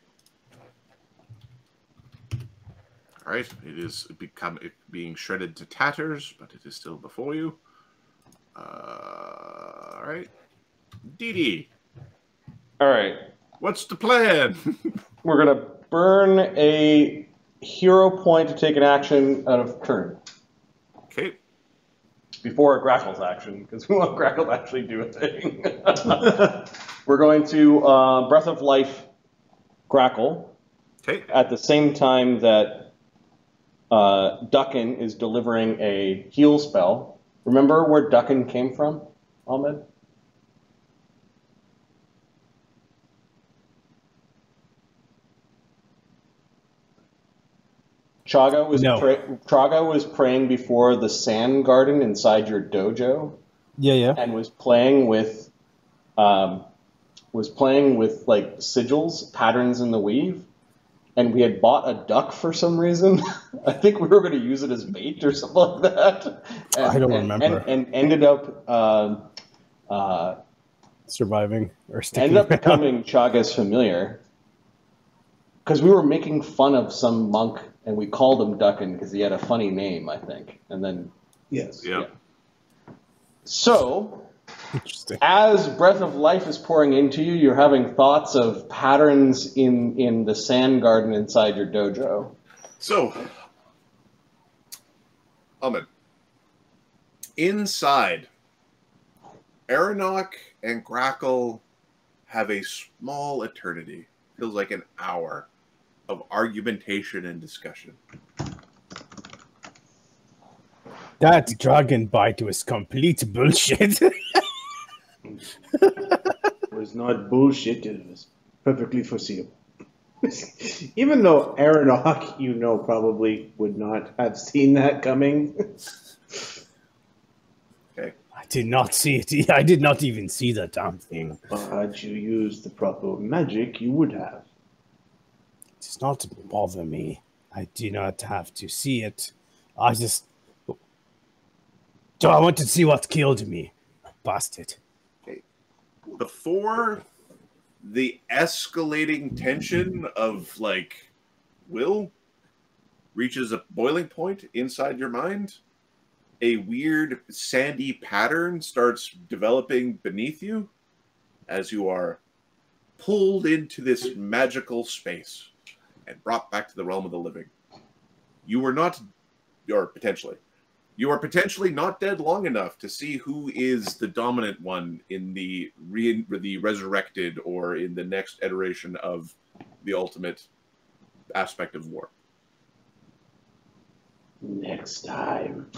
All right. It is being shredded to tatters, but it is still before you. All right. Dee Dee. All right. What's the plan? We're going to burn a hero point to take an action out of turn. Okay. Before a Grackle's action, because we want Grackle to actually do a thing. We're going to Breath of Life Grackle. Okay. At the same time that Duckin is delivering a heal spell. Remember where Duckin came from, Ahmed? Chaga was praying before the sand garden inside your dojo. Yeah. And was playing with like sigils, patterns in the weave, and we had bought a duck for some reason. I think we were going to use it as bait or something like that. I don't remember. And ended up surviving or sticking ended up around. becoming Chaga's familiar. Because we were making fun of some monk, and we called him Duckin because he had a funny name, I think. And then Yes. Yeah. So, Interesting. as Breath of Life is pouring into you, you're having thoughts of patterns in the sand garden inside your dojo. So, Ahmed, inside, Aeronok and Grackle have a small eternity. Feels like an hour of argumentation and discussion. That dragon bite was complete bullshit. It was not bullshit. It was perfectly foreseeable. Even though Aeronok, probably would not have seen that coming. Okay. I did not see it. I did not even see the damn thing. Had you used the proper magic, you would have. It does not bother me. I do not have to see it. I want to see what killed me. Bastard. Okay. Before the escalating tension of, will reaches a boiling point inside your mind, a weird sandy pattern starts developing beneath you as you are pulled into this magical space and brought back to the realm of the living. You are potentially not dead long enough to see who is the dominant one in the resurrected or in the next iteration of the ultimate aspect of war. Next time.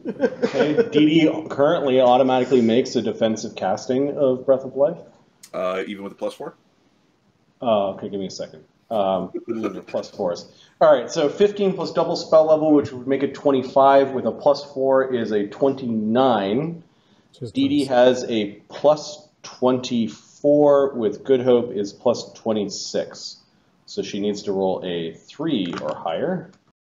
Okay, Dee Dee currently automatically makes a defensive casting of Breath of Life. Even with a +4? Oh, okay, give me a second. These are +4s. All right, so 15 plus double spell level, which would make it 25, with a +4 is a 29. Dee Dee has a +24, with Good Hope is +26. So she needs to roll a 3 or higher.